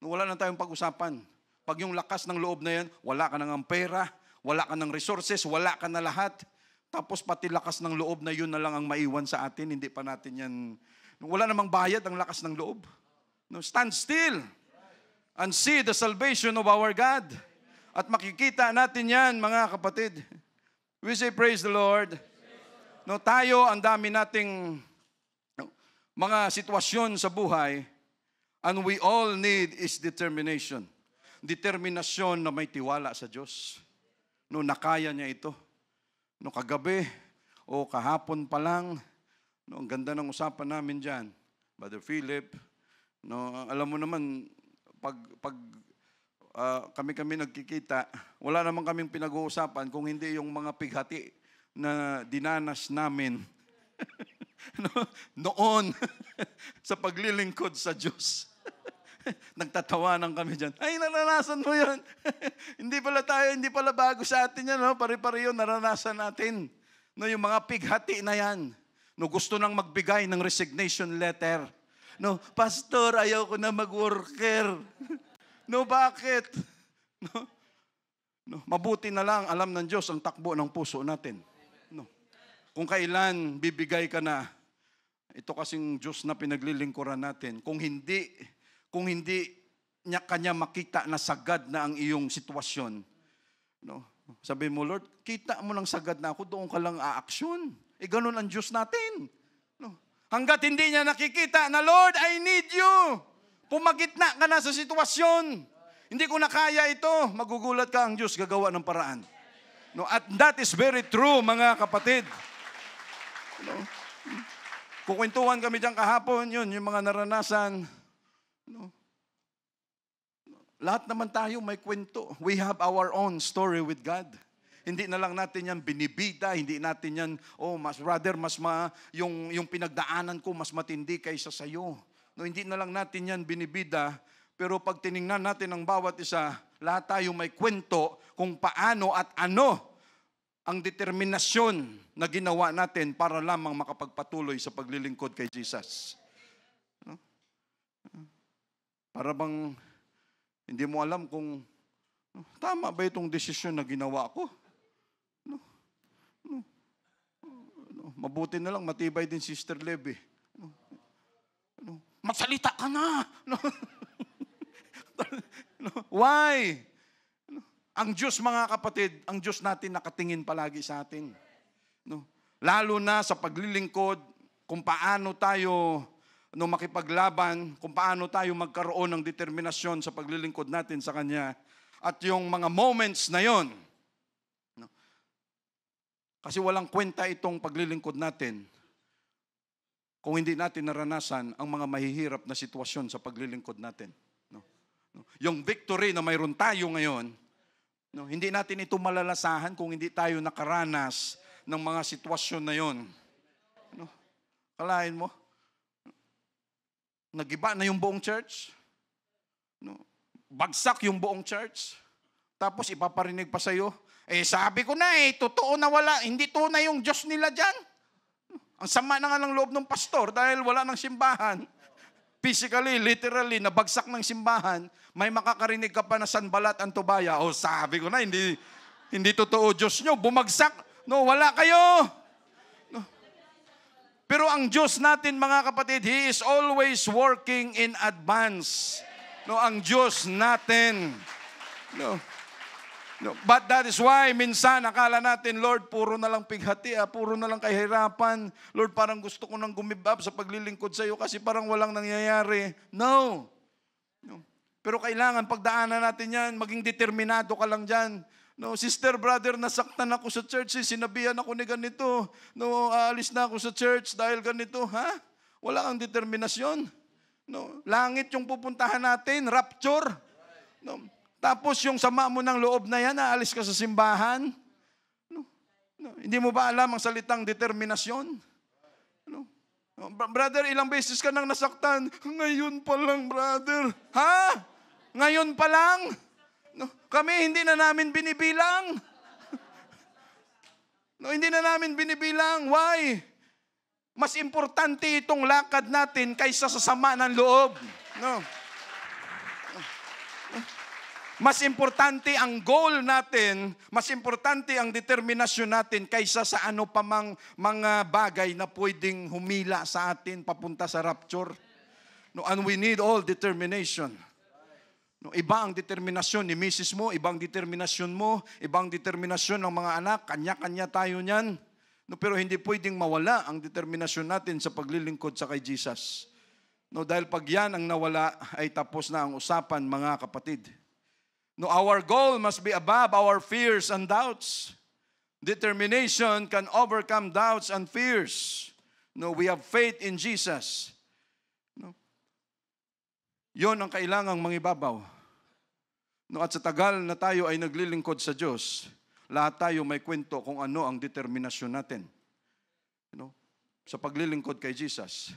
Wala na tayong pag-usapan. Pag yung lakas ng loob na yan, wala ka ng pera, wala ka ng resources, wala ka na lahat. Tapos pati lakas ng loob na yun na lang ang maiwan sa atin, hindi pa natin yan. Wala namang bayad ang lakas ng loob. No, stand still and see the salvation of our God. At makikita natin yan, mga kapatid. We say, praise the Lord. No, tayo, ang dami nating mga sitwasyon sa buhay, and we all need is determination. Determinasyon na may tiwala sa Diyos. No, nakaya niya ito. No, kagabi o kahapon pa lang, no, ang ganda ng usapan namin dyan. Brother Philip, no, alam mo naman, pag kami nagkikita, wala naman kaming pinag-uusapan kung hindi yung mga pighati na dinanas namin noon sa paglilingkod sa Diyos. Nagtatawanan kami dyan. Ay, naranasan mo yun. Hindi pala bago sa atin yan. No? Pare-pare yun, naranasan natin. No, yung mga pighati na yan. No, gusto nang magbigay ng resignation letter. No, Pastor, ayaw ko na mag-worker. No, bakit? No, mabuti na lang, alam ng Diyos ang takbo ng puso natin. No. Kung kailan bibigay ka na, ito kasing Diyos na pinaglilingkuran natin, kung hindi kanya makita na sagad na ang iyong sitwasyon, no, sabi mo, Lord, kita mo ng sagad na ako, doon ka lang aaksyon. Ganun ang Diyos natin. No. Hanggat hindi niya nakikita na, Lord, I need you. Pumagitna ka na sa sitwasyon. Hindi ko na kaya ito. Magugulat ka, ang Diyos gagawa ng paraan. No, at that is very true, mga kapatid. No. Kukwentuhan kami dyan kahapon, yun, yung mga naranasan. No. Lahat naman tayo may kwento. We have our own story with God. Hindi na lang natin yan binibida, hindi natin yan, yung pinagdaanan ko mas matindi kaysa sayo. No, hindi na lang natin yan binibida, pero pag tiningnan natin ang bawat isa, lahat tayo may kwento kung paano at ano ang determinasyon na ginawa natin para lamang makapagpatuloy sa paglilingkod kay Jesus. No? Para bang hindi mo alam kung tama ba itong desisyon na ginawa ko? Mabuti na lang, matibay din Sister Levy. Magsalita ka na! Why? Ang Diyos, mga kapatid, ang Diyos natin nakatingin palagi sa atin. Lalo na sa paglilingkod, kung paano tayo makipaglaban, kung paano tayo magkaroon ng determinasyon sa paglilingkod natin sa Kanya. At yung mga moments na yon, kasi walang kwenta itong paglilingkod natin kung hindi natin naranasan ang mga mahihirap na sitwasyon sa paglilingkod natin. No? Yung victory na mayroon tayo ngayon, no, hindi natin ito malalasahan kung hindi tayo nakaranas ng mga sitwasyon na yon. No? Kalahin mo, nagiba na yung buong church. No? Bagsak yung buong church. Tapos ipaparinig pa sa'yo, sabi ko na totoo na wala, hindi tunay yung Diyos nila dyan. Ang sama na nga ng loob ng pastor dahil wala ng simbahan. Physically, literally, nabagsak ng simbahan, may makakarinig ka pa na Sanbalat ang Tobaya. Sabi ko na, hindi totoo Diyos nyo, bumagsak. No, wala kayo. No. Pero ang Diyos natin, mga kapatid, He is always working in advance. No, ang Diyos natin. No. No, but that is why minsan akala natin, Lord, puro na lang pighati, puro na lang kahirapan. Lord, parang gusto ko nang give up sa paglilingkod sa iyo kasi parang walang nangyayari. No. No. Pero kailangan pagdaanan natin yan, maging determinado ka lang dyan. No, sister, brother, nasaktan ako sa church, sinabihan ako ni ganito. No, aalis na ako sa church dahil ganito. Ha? Wala kang determinasyon. No, langit yung pupuntahan natin, rapture. No. Tapos yung sama mo ng loob na yan, aalis ka sa simbahan. No. No. Hindi mo ba alam ang salitang determinasyon? No. No. Brother, ilang beses ka nang nasaktan? Ngayon pa lang, brother. Ha? Ngayon pa lang? No. Kami hindi na namin binibilang. No, hindi na namin binibilang. Why? Mas importante itong lakad natin kaysa sa sama ng loob. No. Mas importante ang goal natin, mas importante ang determinasyon natin kaysa sa ano pa mang mga bagay na pwedeng humila sa atin papunta sa rapture. No, and we need all determination. No, iba ang determinasyon ni misis mo, ibang determinasyon mo, ibang determinasyon ng mga anak, kanya-kanya tayo niyan. No, pero hindi pwedeng mawala ang determinasyon natin sa paglilingkod sa kay Jesus. No, dahil pag yan ang nawala, ay tapos na ang usapan, mga kapatid. No, our goal must be above our fears and doubts. Determination can overcome doubts and fears. No, we have faith in Jesus. No. Yon ang kailangang mangibabaw. No, at sa tagal na tayo ay naglilingkod sa Diyos, lahat tayo may kwento kung ano ang determinasyon natin. No, sa paglilingkod kay Jesus.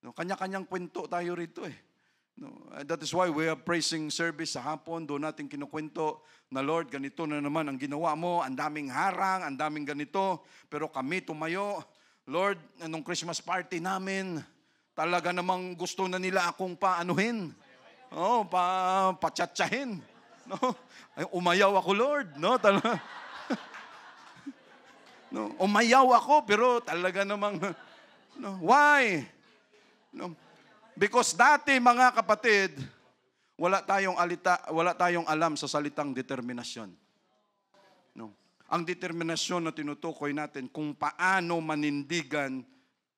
No, kanya-kanyang kwento tayo rito eh. No, that is why we have praising service sa hapon. Doon natin kinukwento na, Lord, ganito na naman ang ginawa mo. Ang daming harang, ang daming ganito. Pero kami tumayo. Lord, anong Christmas party namin, talaga namang gusto na nila akong paanuhin. Oh, patsatsahin. No? Ay, umayaw ako, Lord. No, no, umayaw ako, pero talaga namang, no, why? No. Because dati, mga kapatid, wala tayong alam sa salitang determinasyon. No. Ang determinasyon na tinutukoy natin kung paano manindigan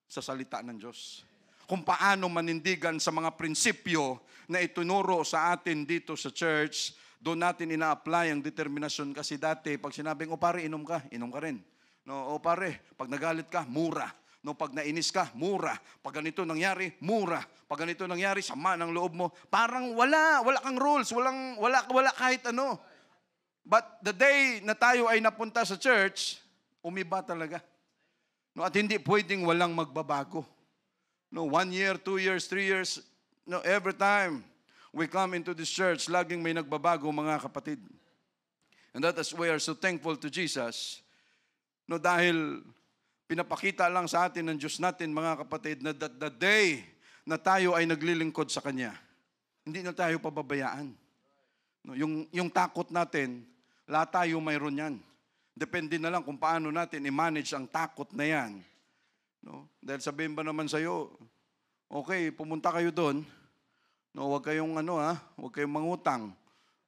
sa salita ng Diyos. Kung paano manindigan sa mga prinsipyo na itunuro sa atin dito sa church, doon natin ina-apply ang determinasyon. Kasi dati, pag sinabing, o pare, inom ka rin. No, o pare, pag nagalit ka, mura. No, pag nainis ka, mura. Pag ganito nangyari, mura. Pag ganito nangyari, sama ng loob mo. Parang wala kang rules, wala kahit ano. But the day na tayo ay napunta sa church, umiba talaga. No, at hindi pwedeng walang magbabago. No, 1 year, 2 years, 3 years, no, every time we come into this church, laging may nagbabago, mga kapatid. And that is we are so thankful to Jesus. No, dahil pinapakita lang sa atin ng Diyos natin, mga kapatid, na the day na tayo ay naglilingkod sa Kanya, hindi na tayo pababayaan. No, yung takot natin, lahat tayo mayroon yan. Depende na lang kung paano natin i-manage ang takot na yan. No? Dahil sabihin ba naman sa'yo, okay, pumunta kayo doon, no, huwag kayong huwag kayong mangutang.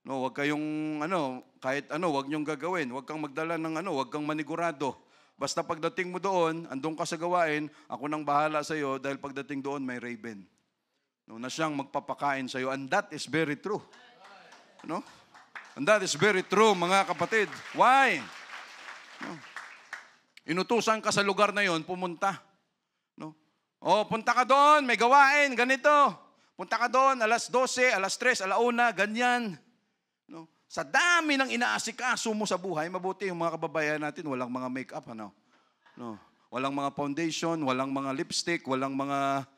No, huwag kayong kahit huwag niyong gagawin. Huwag kang magdala ng huwag kang manigurado. Basta pagdating mo doon, andun ka sa gawain, ako nang bahala sa iyo dahil pagdating doon may raven. No, na siyang magpapakain sa iyo. And that is very true. No? And that is very true, mga kapatid. Why? No. Inutusan ka sa lugar na yon, pumunta. No? Oh, punta ka doon, may gawain, ganito. Punta ka doon, alas 12, alas 3, alauna, ganyan. No? Sa dami ng inaasikaso mo sa buhay, mabuti yung mga kababayan natin, walang mga make-up, No? Walang mga foundation, walang mga lipstick, walang mga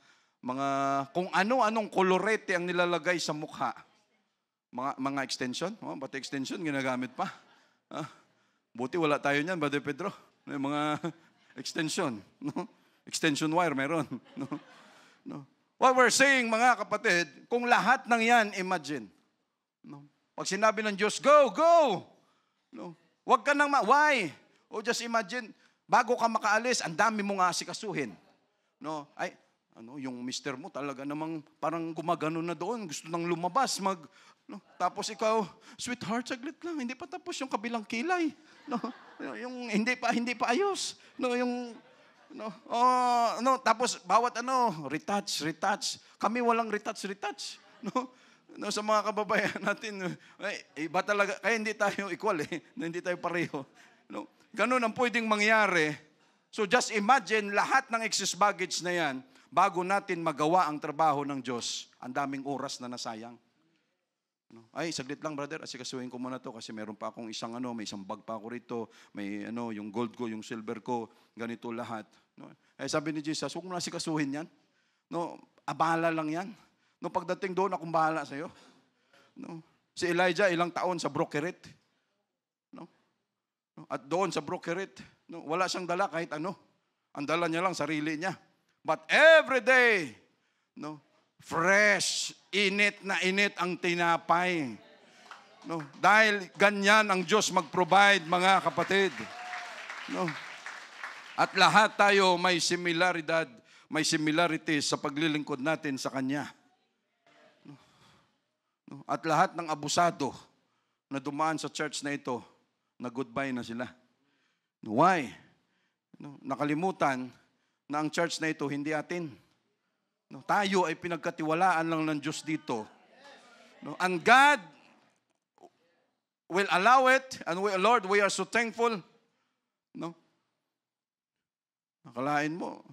kung ano-anong kolorete ang nilalagay sa mukha. Mga extension, pati extension ginagamit pa. Buti wala tayo niyan, Brother Pedro. May mga extension, no? Extension wire meron, no? No. What we're saying, mga kapatid, kung lahat ng yan, imagine. No? Pag sinabi ng Diyos, go! No? Huwag ka nang why? O just imagine, bago ka makaalis, ang dami mong asikasuhin. No? Ay, Yung mister mo talaga namang parang gumagano na doon, gusto nang lumabas, tapos ikaw, sweetheart, saglit lang, hindi pa tapos yung kabilang kilay. No, yung hindi pa ayos. Tapos bawat retouch. Kami walang retouch. Sa mga kababayan natin, iba talaga, kaya hindi tayo equal hindi tayo pareho. Ganun ang pwedeng mangyari. So just imagine lahat ng excess baggage na yan, bago natin magawa ang trabaho ng Diyos, ang daming oras na nasayang. Ay, saglit lang brother, asikasuhin ko muna to kasi meron pa akong may isang bag pa ako rito, may yung gold ko, yung silver ko, ganito lahat. Sabi ni Jesus, huwag mo na asikasuhin yan. Abala lang yan. Pagdating doon, akong bahala sa'yo. Si Elijah, ilang taon sa Brokerit. At doon sa Brokerit, wala siyang dala kahit ano. Ang dala niya lang, sarili niya. But every day, fresh, init na init ang tinapay. Dahil ganyan ang Diyos mag-provide, mga kapatid. At lahat tayo may similarities sa paglilingkod natin sa Kanya. At lahat ng abusado na dumaan sa church na ito, na goodbye na sila. Why? Nakalimutan na ang church na ito hindi atin. Tayo ay pinagkatiwalaan lang ng Diyos dito. And God will allow it, and Lord, we are so thankful. Nakalain mo,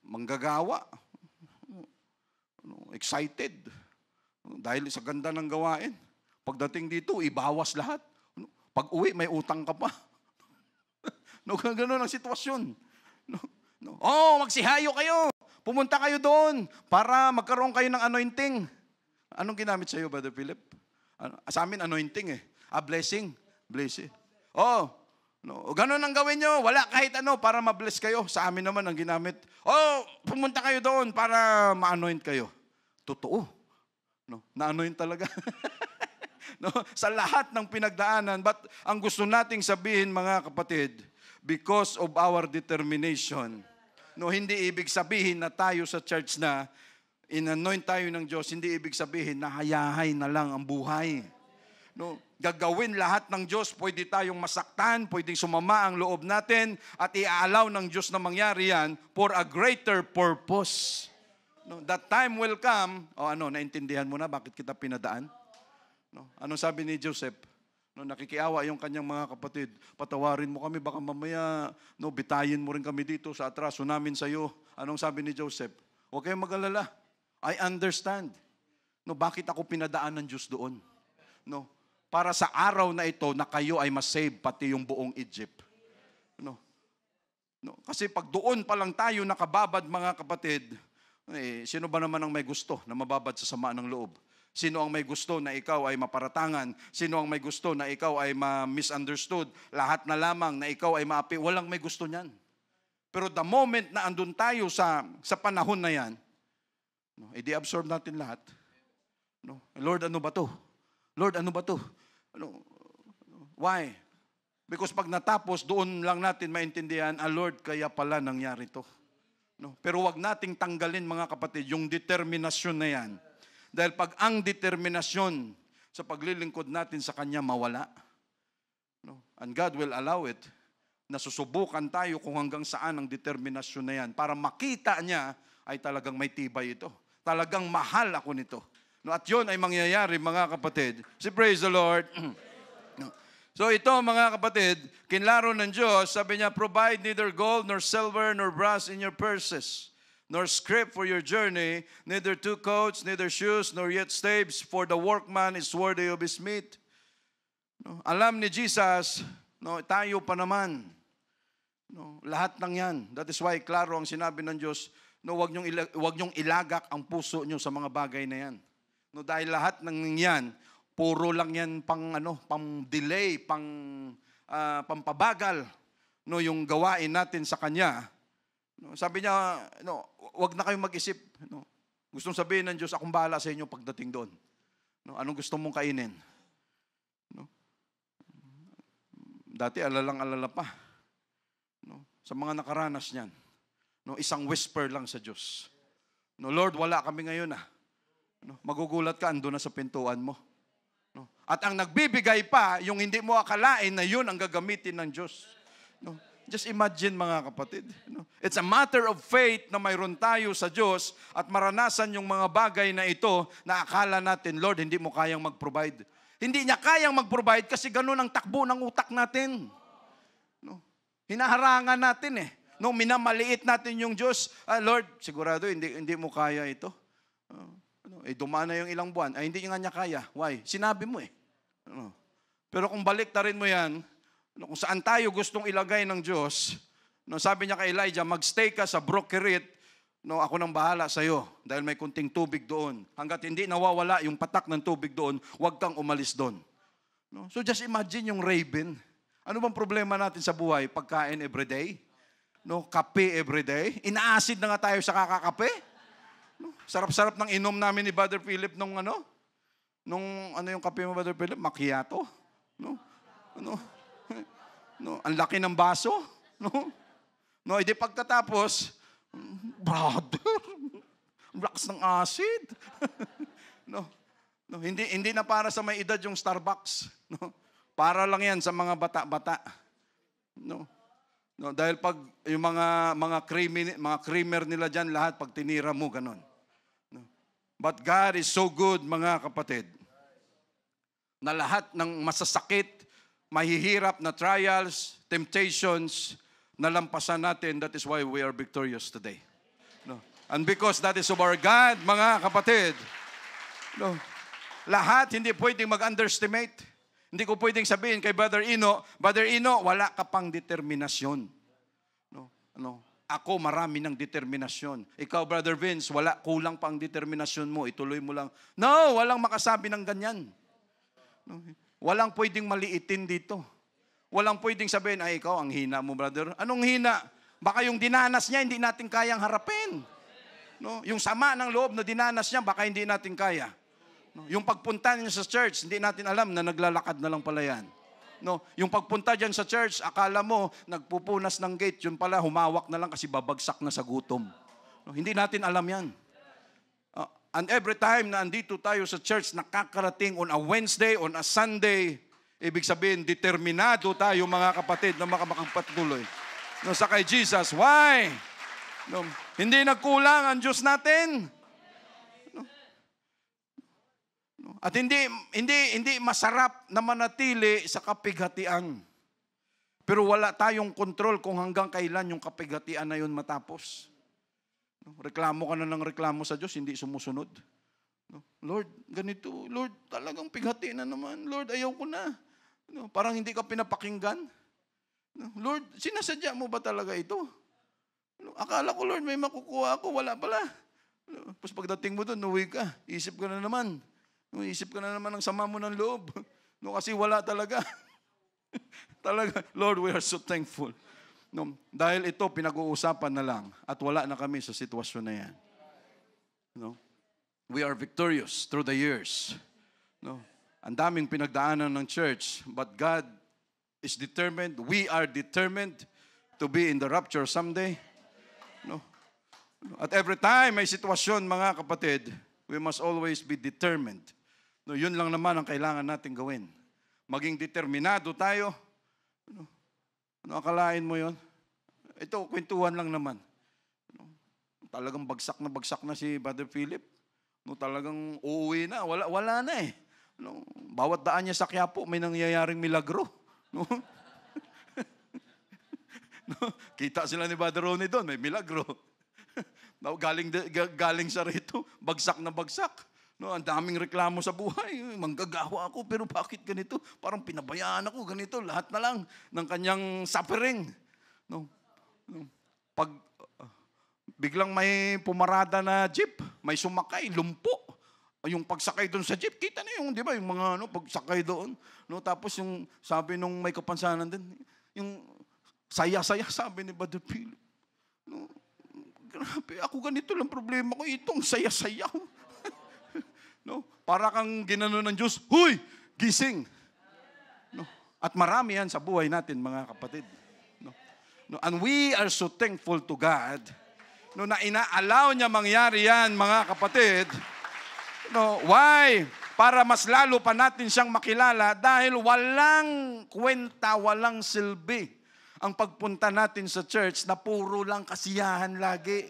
manggagawa, excited, dahil sa ganda ng gawain. Pagdating dito, ibawas lahat. Pag uwi, may utang ka pa. Ganun ang sitwasyon. Magsihayo kayo. Pumunta kayo doon para magkaroon kayo ng anointing. Anong ginamit sa iyo, Brother Philip? Sa amin, anointing blessing. Blessing. Ganun ang gawin nyo. Wala kahit para ma-bless kayo. Sa amin naman ang ginamit. Pumunta kayo doon para ma-anoint kayo. Totoo. Na-anoint talaga. Sa lahat ng pinagdaanan. But ang gusto nating sabihin, mga kapatid, because of our determination. Hindi ibig sabihin na tayo sa church na in-anoint tayo ng Diyos, hindi ibig sabihin na hayahay na lang ang buhay. Gagawin lahat ng Diyos, pwede tayong masaktan, pwedeng sumama ang loob natin, at i-allow ng Diyos na mangyari yan for a greater purpose. That time will come, naintindihan mo na bakit kita pinadaan? Anong sabi ni Joseph? Nakikiawa yung kanyang mga kapatid, patawarin mo kami, baka mamaya bitayin mo rin kami dito sa atraso namin sa iyo. Anong sabi ni Joseph? Huwag kayong mag-alala. I understand. Bakit ako pinadaan ng Diyos doon? Para sa araw na ito na kayo ay masave pati yung buong Egypt. Kasi pag doon pa lang tayo nakababad, mga kapatid, sino ba naman ang may gusto na mababad sa sama ng loob? Sino ang may gusto na ikaw ay maparatangan? Sino ang may gusto na ikaw ay ma-misunderstood? Lahat na lamang na ikaw ay maapi. Walang may gusto niyan. Pero the moment na andun tayo sa panahon na yan, i-absorb natin lahat. Lord, ano ba to? Lord, ano ba to? Why? Because pag natapos, doon lang natin maintindihan, Lord, kaya pala nangyari to. Pero wag nating tanggalin, mga kapatid, yung determinasyon na yan. Dahil pag ang determinasyon sa paglilingkod natin sa Kanya mawala, and God will allow it, na susubukan tayo kung hanggang saan ang determinasyon na yan para makita niya ay talagang may tibay ito. Talagang mahal ako nito. At yun ay mangyayari, mga kapatid. Praise the Lord. So ito, mga kapatid, kinlaro ng Diyos, sabi niya, provide neither gold nor silver nor brass in your purses, nor scrip for your journey, neither two coats, neither shoes, nor yet staves, for the workman is worthy of his meat. Alam ni Jesus, tayo pa naman. Lahat ng yan. That is why, klaro ang sinabi ng Diyos, wag niyong ilagak ang puso niyo sa mga bagay na yan. Dahil lahat ng yan, puro lang yan pang-delay, pampabagal, yung gawain natin sa Kanya. Sabi niya, wag na kayong mag-isip. Gustong sabihin ng Diyos, akong bahala sa inyo pagdating doon. Anong gusto mong kainin? Dati alalang-alala pa. Sa mga nakaranas niyan. No, isang whisper lang sa Diyos. No, Lord, wala kami ngayon No, magugulat ka, ando na sa pintuan mo. No, at ang nagbibigay pa, yung hindi mo akalain na yun ang gagamitin ng Diyos. No, just imagine mga kapatid. No, it's a matter of faith na mayroon tayo sa Diyos at maranasan yung mga bagay na ito na akala natin, Lord, hindi mo kayang mag-provide. Hindi niya kayang mag-provide kasi ganun ang takbo ng utak natin. No, hinaharangan natin No, minamaliit natin yung Diyos. Lord, sigurado hindi mo kaya ito. Dumaan na yung ilang buwan. Hindi nga niya kaya. Why? Sinabi mo Pero kung balik ta rin mo yan, kung saan tayo gustong ilagay ng Diyos, sabi niya kay Elijah, magstay ka sa Brook Kerit, ako nang bahala sa'yo dahil may kunting tubig doon. Hanggat hindi nawawala yung patak ng tubig doon, huwag kang umalis doon. So just imagine yung raven. Ano bang problema natin sa buhay? Pagkain everyday? Kape everyday? Inaasid na nga tayo sa kakakape? Sarap-sarap ng inom namin ni Brother Philip nung yung kape mo, Brother Philip? Macchiato? Ang laki ng baso? Hindi pagkatapos, brother, lakas ng acid. Hindi na para sa may edad yung Starbucks. Para lang yan sa mga bata-bata. Dahil pag yung mga creamer nila dyan, lahat pag tinira mo, ganun. But God is so good, mga kapatid, na lahat ng masasakit, mahihirap na trials, temptations, nalampasan natin. That is why we are victorious today. And because that is of our God, mga kapatid, lahat hindi pwedeng mag-underestimate. Hindi ko pwedeng sabihin kay Brother Ino, wala ka pang determinasyon. Ako marami ng determinasyon. Ikaw, Brother Vince, kulang pang determinasyon mo. Ituloy mo lang. No, walang makasabi ng ganyan. Walang pwedeng maliitin dito. Walang pwedeng sabihin, ikaw, ang hina mo, brother. Anong hina? Baka yung dinanas niya, hindi natin kayang harapin. Yung sama ng loob na dinanas niya, baka hindi natin kaya. Yung pagpunta niya sa church, hindi natin alam na naglalakad na lang pala yan. Yung pagpunta dyan sa church, akala mo, nagpupunas ng gate, yun pala, humawak na lang kasi babagsak na sa gutom. Hindi natin alam yan. And every time na andito tayo sa church, nakakarating on a Wednesday, on a Sunday, ibig sabihin, determinado tayo mga kapatid na makapagpatuloy. Sa kay Jesus, why? Hindi nagkulang ang Diyos natin. At hindi masarap na manatili sa kapighatian. Pero wala tayong kontrol kung hanggang kailan yung kapighatian na yun matapos. Reklamo ka na ng reklamo sa Diyos, hindi sumusunod. Lord, ganito. Lord, talagang pighati na naman. Lord, ayaw ko na. Parang hindi ka pinapakinggan. Lord, sinasadya mo ba talaga ito? Akala ko, Lord, may makukuha ako. Wala pala. Tapos pagdating mo doon, uwi ka. Isip ka na naman. Isip ka na naman ng sama mo ng loob. Kasi wala talaga. Talaga, Lord, we are so thankful. Dahil ito, pinag-uusapan na lang at wala na kami sa sitwasyon na yan. We are victorious through the years. Ang daming pinagdaanan ng church, but God is determined, we are determined to be in the rapture someday. At every time may sitwasyon, mga kapatid, we must always be determined. Yun lang naman ang kailangan natin gawin. Maging determinado tayo. Akalain mo yun? Ito, kwentuhan lang naman. Talagang bagsak na si Brother Philip. Talagang uuwi na. Wala na eh. Bawat daan niya sa Quiapo, may nangyayaring milagro. Kita sila ni Brother Ronnie doon, may milagro. Galing sa rito, bagsak na bagsak. Ang daming reklamo sa buhay. Manggagawa ako, pero bakit ganito? Parang pinabayaan ako, ganito. Lahat na lang ng kanyang suffering. Pag biglang may pumarada na jeep, may sumakay, lumpo. Yung pagsakay doon sa jeep, kita na yung, di ba, yung mga pagsakay doon. Tapos yung sabi nung may kapansanan din, yung saya-saya, sabi ni Brother Philip. Grabe, ako ganito lang problema ko, itong saya-saya. Para kang ginano ng Diyos, huy, gising. At marami yan sa buhay natin, mga kapatid. And we are so thankful to God No, na ina-allow niya mangyari yan, mga kapatid. No, why? Para mas lalo pa natin siyang makilala dahil walang kwenta, walang silbi ang pagpunta natin sa church na puro lang kasiyahan lagi.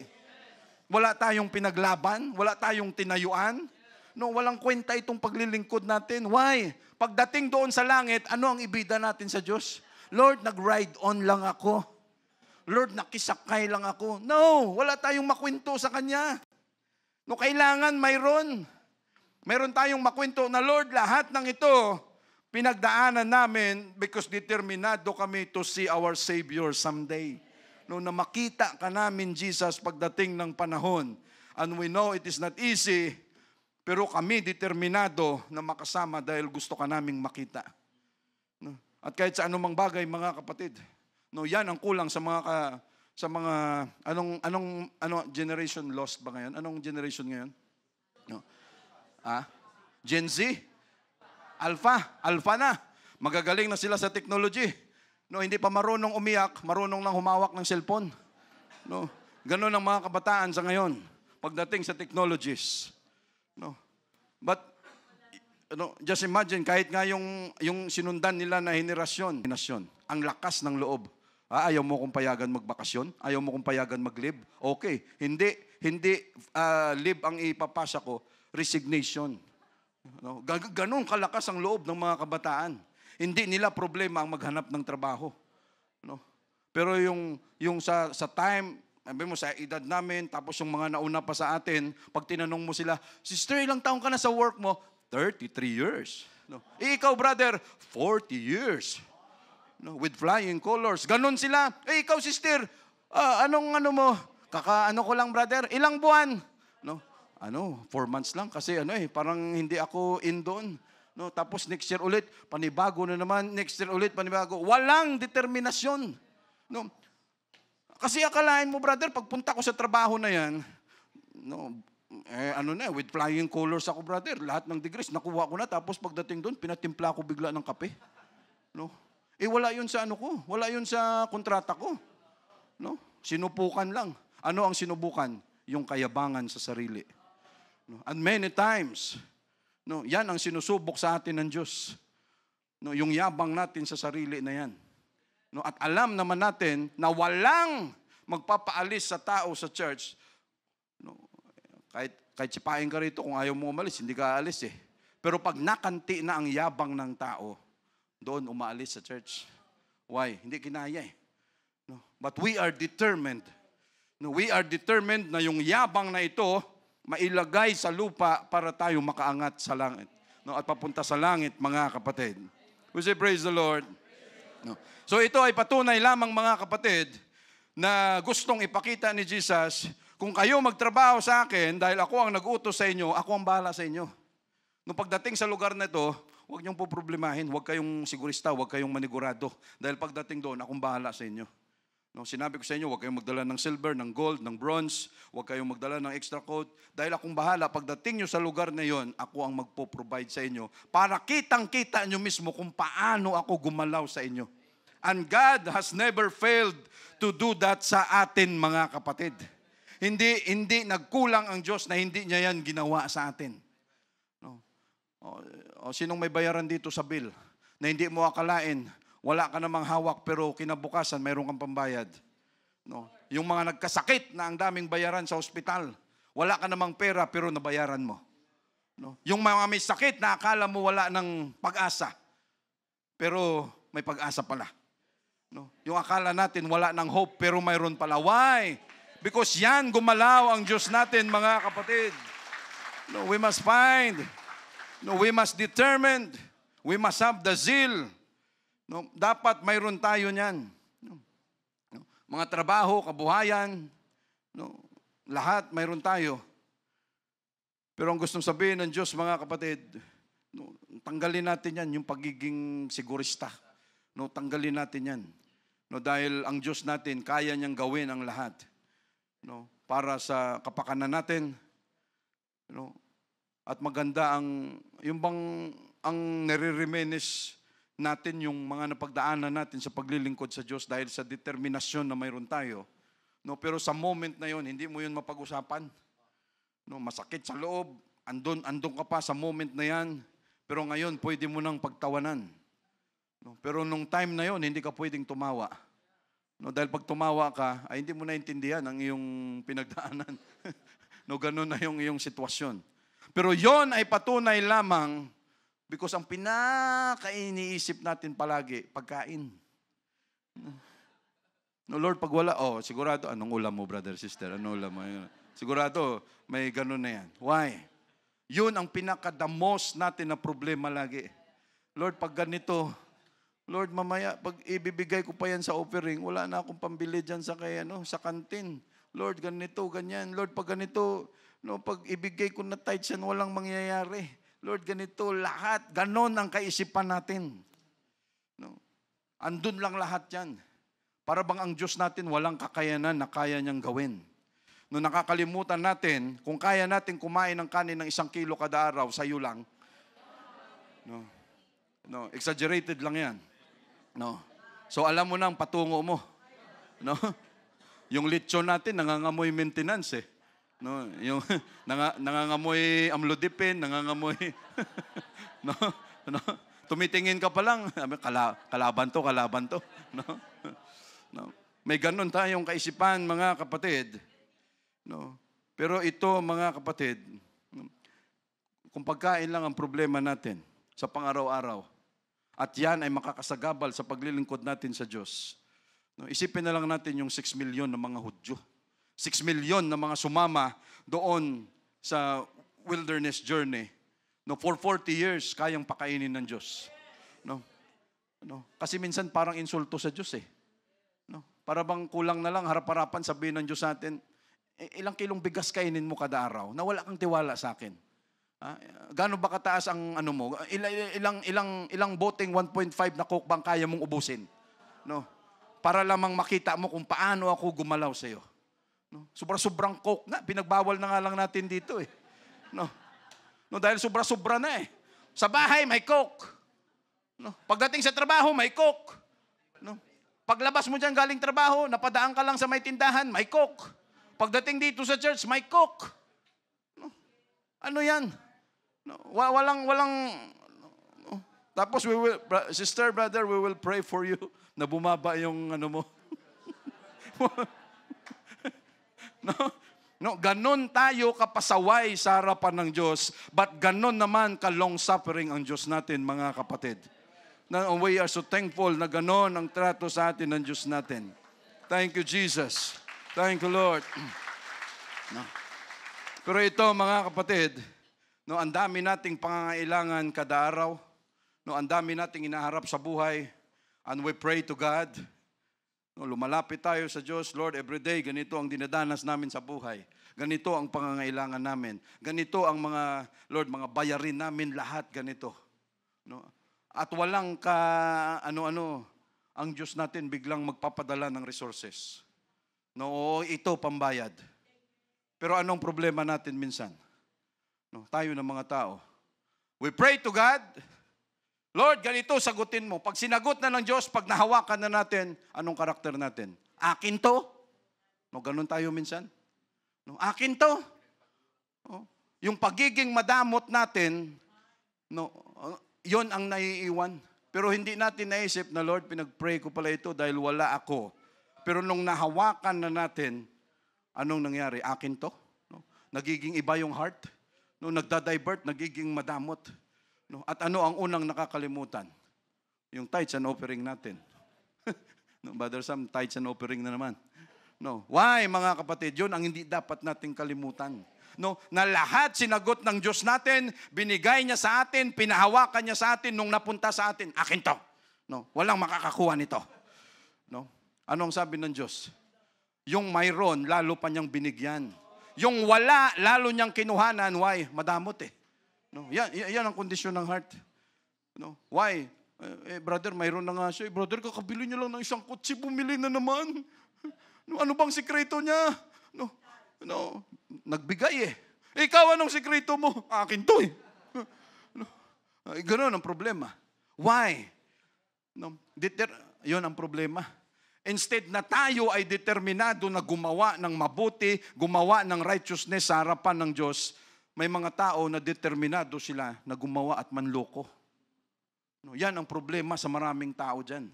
Wala tayong pinaglaban, wala tayong tinayuan. No, walang kwenta itong paglilingkod natin. Why? Pagdating doon sa langit, ano ang ibida natin sa Diyos? Lord, nag-ride on lang ako. Lord, nakisakay lang ako. No, wala tayong makwento sa Kanya. No, kailangan mayroon. Mayroon tayong makwento na, Lord, lahat ng ito, pinagdaanan namin because determinado kami to see our Savior someday. No, na makita ka namin, Jesus, pagdating ng panahon. And we know it is not easy, pero kami determinado na makasama dahil gusto ka naming makita. No? At kahit sa anumang bagay, mga kapatid, no, yan ang kulang sa mga anong generation lost ba ngayon? Anong generation ngayon? No. Gen Z? Alpha na. Magagaling na sila sa technology. No, hindi pa marunong umiyak, marunong lang humawak ng cellphone. No. Ganun ang mga kabataan sa ngayon pagdating sa technologies. No. But just imagine kahit nga yung sinundan nila na henerasyon, ang lakas ng loob. Ayaw mo kong payagan magbakasyon? Ayaw mo kong payagan mag-live? Okay. Hindi live ang ipapasa ko, resignation. No? Ganun kalakas ang loob ng mga kabataan. Hindi nila problema ang maghanap ng trabaho. No? Pero yung sa time, sabi mo sa edad namin, tapos yung mga nauna pa sa atin, pag tinanong mo sila, sister, ilang taong ka na sa work mo? 33 years. No? Ikaw, brother, 40 years. No, with flying colors. Ganon sila. Ikaw, sister, anong mo? Kakaano ko lang, brother? Ilang buwan? No, 4 months lang kasi parang hindi ako in doon. No, tapos next year ulit, panibago na naman. Next year ulit, panibago. Walang determinasyon. No, kasi akalain mo, brother, pagpunta ko sa trabaho na yan, no, with flying colors ako, brother. Lahat ng degrees, nakuha ko na. Tapos pagdating doon, pinatimpla ko bigla ng kape. No, wala yun sa ko. Wala yun sa kontrata ko. No? Sinubukan lang. Ano ang sinubukan? Yung kayabangan sa sarili. No? And many times, no, yan ang sinusubok sa atin ng Diyos. No, yung yabang natin sa sarili na yan. No, at alam naman natin na walang magpapaalis sa tao sa church. No, kahit sipain ka rito, kung ayaw mo umalis, hindi ka aalis eh. Pero pag nakanti na ang yabang ng tao, doon umaalis sa church. Why? Hindi kinaya eh. No? But we are determined. No, we are determined na yung yabang na ito mailagay sa lupa para tayo makaangat sa langit. No, at papunta sa langit, mga kapatid. We say, praise the Lord. No. So ito ay patunay lamang, mga kapatid, na gustong ipakita ni Jesus, kung kayo magtrabaho sa akin, dahil ako ang nag-utos sa inyo, ako ang bahala sa inyo. Nung pagdating sa lugar na ito, huwag niyong poproblemahin, huwag kayong sigurista, huwag kayong manigurado. Dahil pagdating doon, akong bahala sa inyo. No, sinabi ko sa inyo, huwag kayong magdala ng silver, ng gold, ng bronze, huwag kayong magdala ng extra coat. Dahil akong bahala, pagdating nyo sa lugar na yon, ako ang magpo-provide sa inyo para kitang-kita nyo mismo kung paano ako gumalaw sa inyo. And God has never failed to do that sa atin, mga kapatid. Hindi nagkulang ang Diyos na hindi niya yan ginawa sa atin. Sinong may bayaran dito sa bill na hindi mo akalain, wala ka namang hawak pero kinabukasan mayroon kang pambayad. No? Yung mga nagkasakit na ang daming bayaran sa ospital, wala ka namang pera pero nabayaran mo. No? Yung mga may sakit na akala mo wala ng pag-asa, pero may pag-asa pala. No? Yung akala natin wala ng hope pero mayroon pala. Why? Because yan gumalaw ang Diyos natin, mga kapatid. No, we must find. No, we must determine, we must have the zeal. No, dapat mayroon tayo niyan. No, mga trabaho, kabuhayan, no, lahat mayroon tayo. Pero ang gustong sabihin ng Diyos, mga kapatid, no, tanggalin natin yan, yung pagiging sigurista. No, tanggalin natin yan. No, dahil ang Diyos natin, kaya niyang gawin ang lahat. No, para sa kapakanan natin, no, at maganda ang nare-reminisce natin yung mga napagdaanan natin sa paglilingkod sa Diyos dahil sa determinasyon na mayroon tayo. No, pero sa moment na yon, hindi mo yun mapag-usapan. No, masakit sa loob, andun ka pa sa moment na yan, pero ngayon pwede mo nang pagtawanan. No, pero nung time na yon, hindi ka pwedeng tumawa. No, dahil pag tumawa ka, ay hindi mo naintindihan ang iyong pinagdaanan. No, ganun na yung iyong sitwasyon. Pero yon ay patunay lamang because ang pinaka-iniisip natin palagi, pagkain. No, Lord, pag wala, sigurado, anong ulam mo, brother, sister? Anong ulam mo? Sigurado, may ganun na yan. Why? Yun ang pinaka-the most natin na problema lagi. Lord, pag ganito, Lord, mamaya, pag ibibigay ko pa yan sa offering, wala na akong pambili dyan sa sa kantin. Lord, ganito, ganyan. Lord, pag ganito, no, pag ibigay ko na tithes yan, walang mangyayari. Lord, ganito, lahat. Ganon ang kaisipan natin. No? Andun lang lahat yan. Para bang ang Diyos natin walang kakayanan na kaya niyang gawin. No, nakakalimutan natin, kung kaya natin kumain ng kanin ng 1 kilo kada araw, sa'yo lang. No, exaggerated lang yan. No. So alam mo na ang patungo mo. No? Yung lechon natin, nangangamoy maintenance eh. No, yung nangangamoy amlodipin, nangangamoy no? No? Tumitingin ka pa lang, kalaban to. No? No. May ganun tayong kaisipan, mga kapatid. No. Pero ito, mga kapatid, kung pagkain lang ang problema natin sa pang-araw-araw, at yan ay makakasagabal sa paglilingkod natin sa Diyos. No, isipin na lang natin yung 6 million ng mga Hudyo. 6 million na mga sumama doon sa wilderness journey. No, for 40 years, kayang pakainin ng Diyos. No? No? Kasi minsan parang insulto sa Diyos eh. No? Para bang kulang na lang, harap-harapan sabihin ng Diyos sa atin, ilang kilong bigas kainin mo kada araw na wala kang tiwala sa akin. Gaano ba kataas ang ano mo? Ilang boteng 1.5 na Coke bang kaya mong ubusin? No? Para lamang makita mo kung paano ako gumalaw sa iyo. No? Sobrang Coke nga, pinagbawal na nga lang natin dito eh. No? No, dahil sobra na eh. Sa bahay may Coke. No? Pagdating sa trabaho may Coke. No? Paglabas mo diyan galing trabaho, napadaan ka lang sa may tindahan, may Coke. Pagdating dito sa church, may Coke. No? Ano 'yan? No? Walang no? Tapos sister, brother, we will pray for you na bumaba yung ano mo. No? No, ganon tayo kapasaway sa harapan ng Diyos, but ganon naman ka-long suffering ang Diyos natin, mga kapatid. Na we are so thankful na ganon ang trato sa atin ng Diyos natin. Thank you, Jesus. Thank you, Lord. No. Pero ito, mga kapatid, no, ang dami nating pangangailangan kada araw. No, ang dami nating inaharap sa buhay. And we pray to God. No, lumalapit tayo sa Diyos, Lord, everyday, ganito ang dinadanas namin sa buhay. Ganito ang pangangailangan namin. Ganito ang mga, Lord, mga bayarin namin, lahat ganito. No? At walang ano-ano, ang Diyos natin biglang magpapadala ng resources. No, ito pambayad. Pero anong problema natin minsan? No, tayo ng mga tao. We pray to God, Lord, ganito, sagutin mo. Pag sinagot na ng Diyos, pag nahawakan na natin, anong karakter natin? Akin to? No, ganun tayo minsan. No, akin to? No, yung pagiging madamot natin, no, yon ang naiiwan. Pero hindi natin naisip na, Lord, pinag-pray ko pala ito dahil wala ako. Pero nung nahawakan na natin, anong nangyari? Akin to? No, nagiging iba yung heart. No, nagda-divert, nagiging madamot. No, at ano ang unang nakakalimutan? Yung tithes and offering natin. No, Brother Sam, tithes and offering na naman. No. Why, mga kapatid? Yun ang hindi dapat nating kalimutan. No, na lahat sinagot ng Diyos natin, binigay niya sa atin, pinahawakan niya sa atin nung napunta sa atin. Akin to. No, walang makakakuha nito. No. Anong sabi ng Diyos? Yung mayroon, lalo pa niyang binigyan. Yung wala, lalo niyang kinuhanan. Why? Madamot eh. No, yan ang kondisyon ng heart. No, why? Brother, mayroon na nga siya. Brother, kakabili niya lang ng isang kotse, bumili na naman. No, ano bang sikreto niya? No, nagbigay eh. Ikaw, anong sikreto mo? Akin to eh. No, ganoon ang problema. Why? No, yun ang problema. Instead na tayo ay determinado na gumawa ng mabuti, gumawa ng righteousness sa harapan ng Diyos, may mga tao na determinado sila na gumawa at manloko. No, yan ang problema sa maraming tao dyan.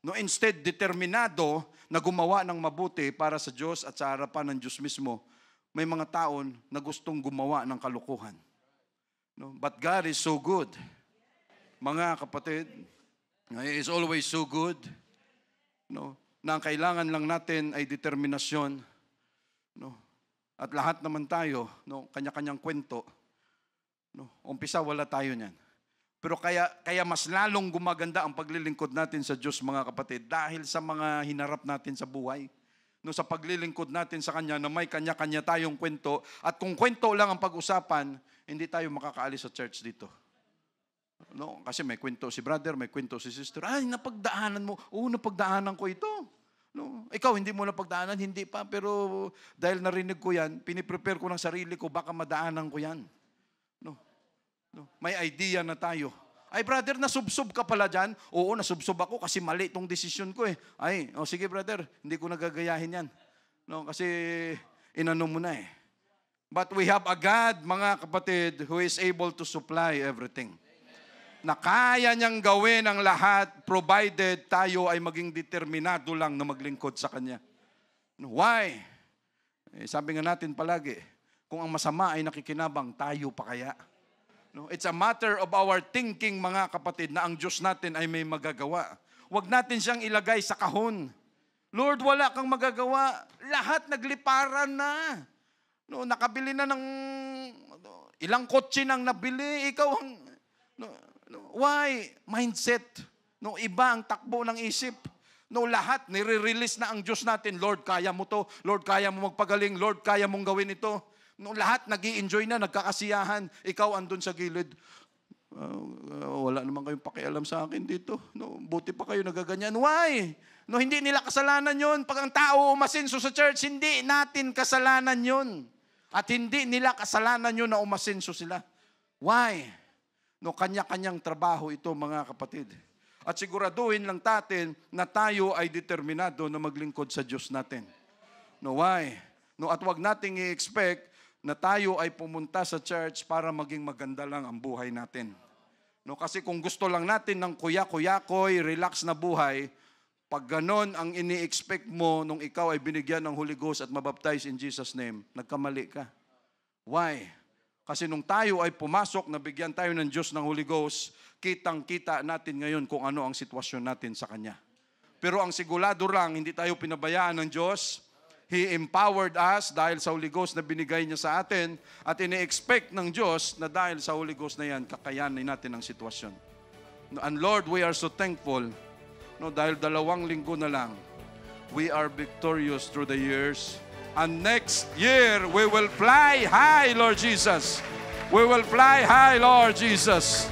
No, instead, determinado na gumawa ng mabuti para sa Diyos at sa harapan ng Diyos mismo, may mga tao na gustong gumawa ng kalukuhan. No, but God is so good. Mga kapatid, He is always so good. No, na ang kailangan lang natin ay determinasyon. No, at lahat naman tayo, no, kanya-kanyang kwento. No, umpisa wala tayo niyan. Pero kaya mas lalong gumaganda ang paglilingkod natin sa Diyos, mga kapatid, dahil sa mga hinarap natin sa buhay. No, sa paglilingkod natin sa Kanya na may kanya-kanya tayong kwento. At kung kwento lang ang pag-usapan, hindi tayo makakaalis sa church dito. No, kasi may kwento si brother, may kwento si sister. Ay, napagdaanan mo. Oo, napagdaanan ko ito. No, ikaw hindi mo napagdaanan, hindi pa. Pero dahil narinig ko yan, piniprepare ko ng sarili ko, baka madaanan ko yan. No, may idea na tayo. Ay, brother, nasubsob ka pala dyan? Oo, nasubsob ako kasi mali itong desisyon ko eh. Ay, sige brother, hindi ko nagagayahin yan. No, kasi inano mo na eh. But we have a God, mga kapatid, who is able to supply everything. Na kaya niyang gawin ang lahat provided tayo ay maging determinado lang na maglingkod sa Kanya. Why? Sabi nga natin palagi, kung ang masama ay nakikinabang, tayo pa kaya? No, it's a matter of our thinking, mga kapatid, na ang Diyos natin ay may magagawa. Huwag natin siyang ilagay sa kahon. Lord, wala kang magagawa. Lahat nagliparan na. No, nakabili na ng ilang kotse nang nabili. Ikaw ang... Why? Mindset. No, iba ang takbo ng isip. No, lahat nire-release na ang Diyos natin. Lord, kaya mo to. Lord, kaya mo magpagaling. Lord, kaya mong gawin ito. No, lahat nag-i-enjoy na, nagkakasiyahan. Ikaw andun sa gilid. Wala naman kayong pakialam sa akin dito. No, buti pa kayo nagaganyan. Why? No, hindi nila kasalanan yon. Pag ang tao umasinso sa church, hindi natin kasalanan yon. At hindi nila kasalanan yun na umasinso sila. Why? No, kanya-kanyang trabaho ito, mga kapatid. At siguraduhin lang natin na tayo ay determinado na maglingkod sa Diyos natin. No, why? No, at wag nating i-expect na tayo ay pumunta sa church para maging maganda lang ang buhay natin. No, kasi kung gusto lang natin ng kuya-kuyakoy, relax na buhay, pag ganon ang ini-expect mo nung ikaw ay binigyan ng Holy Ghost at mabaptize in Jesus' name, nagkamali ka. Why? Kasi nung tayo ay pumasok, nabigyan tayo ng Diyos ng Holy Ghost, kitang-kita natin ngayon kung ano ang sitwasyon natin sa Kanya. Pero ang sigurado lang, hindi tayo pinabayaan ng Diyos. He empowered us dahil sa Holy Ghost na binigay niya sa atin at ini-expect ng Diyos na dahil sa Holy Ghost na yan, kakayanin natin ang sitwasyon. And Lord, we are so thankful, no, dahil 2 linggo na lang, we are victorious through the years. And next year, we will fly high, Lord Jesus. We will fly high, Lord Jesus.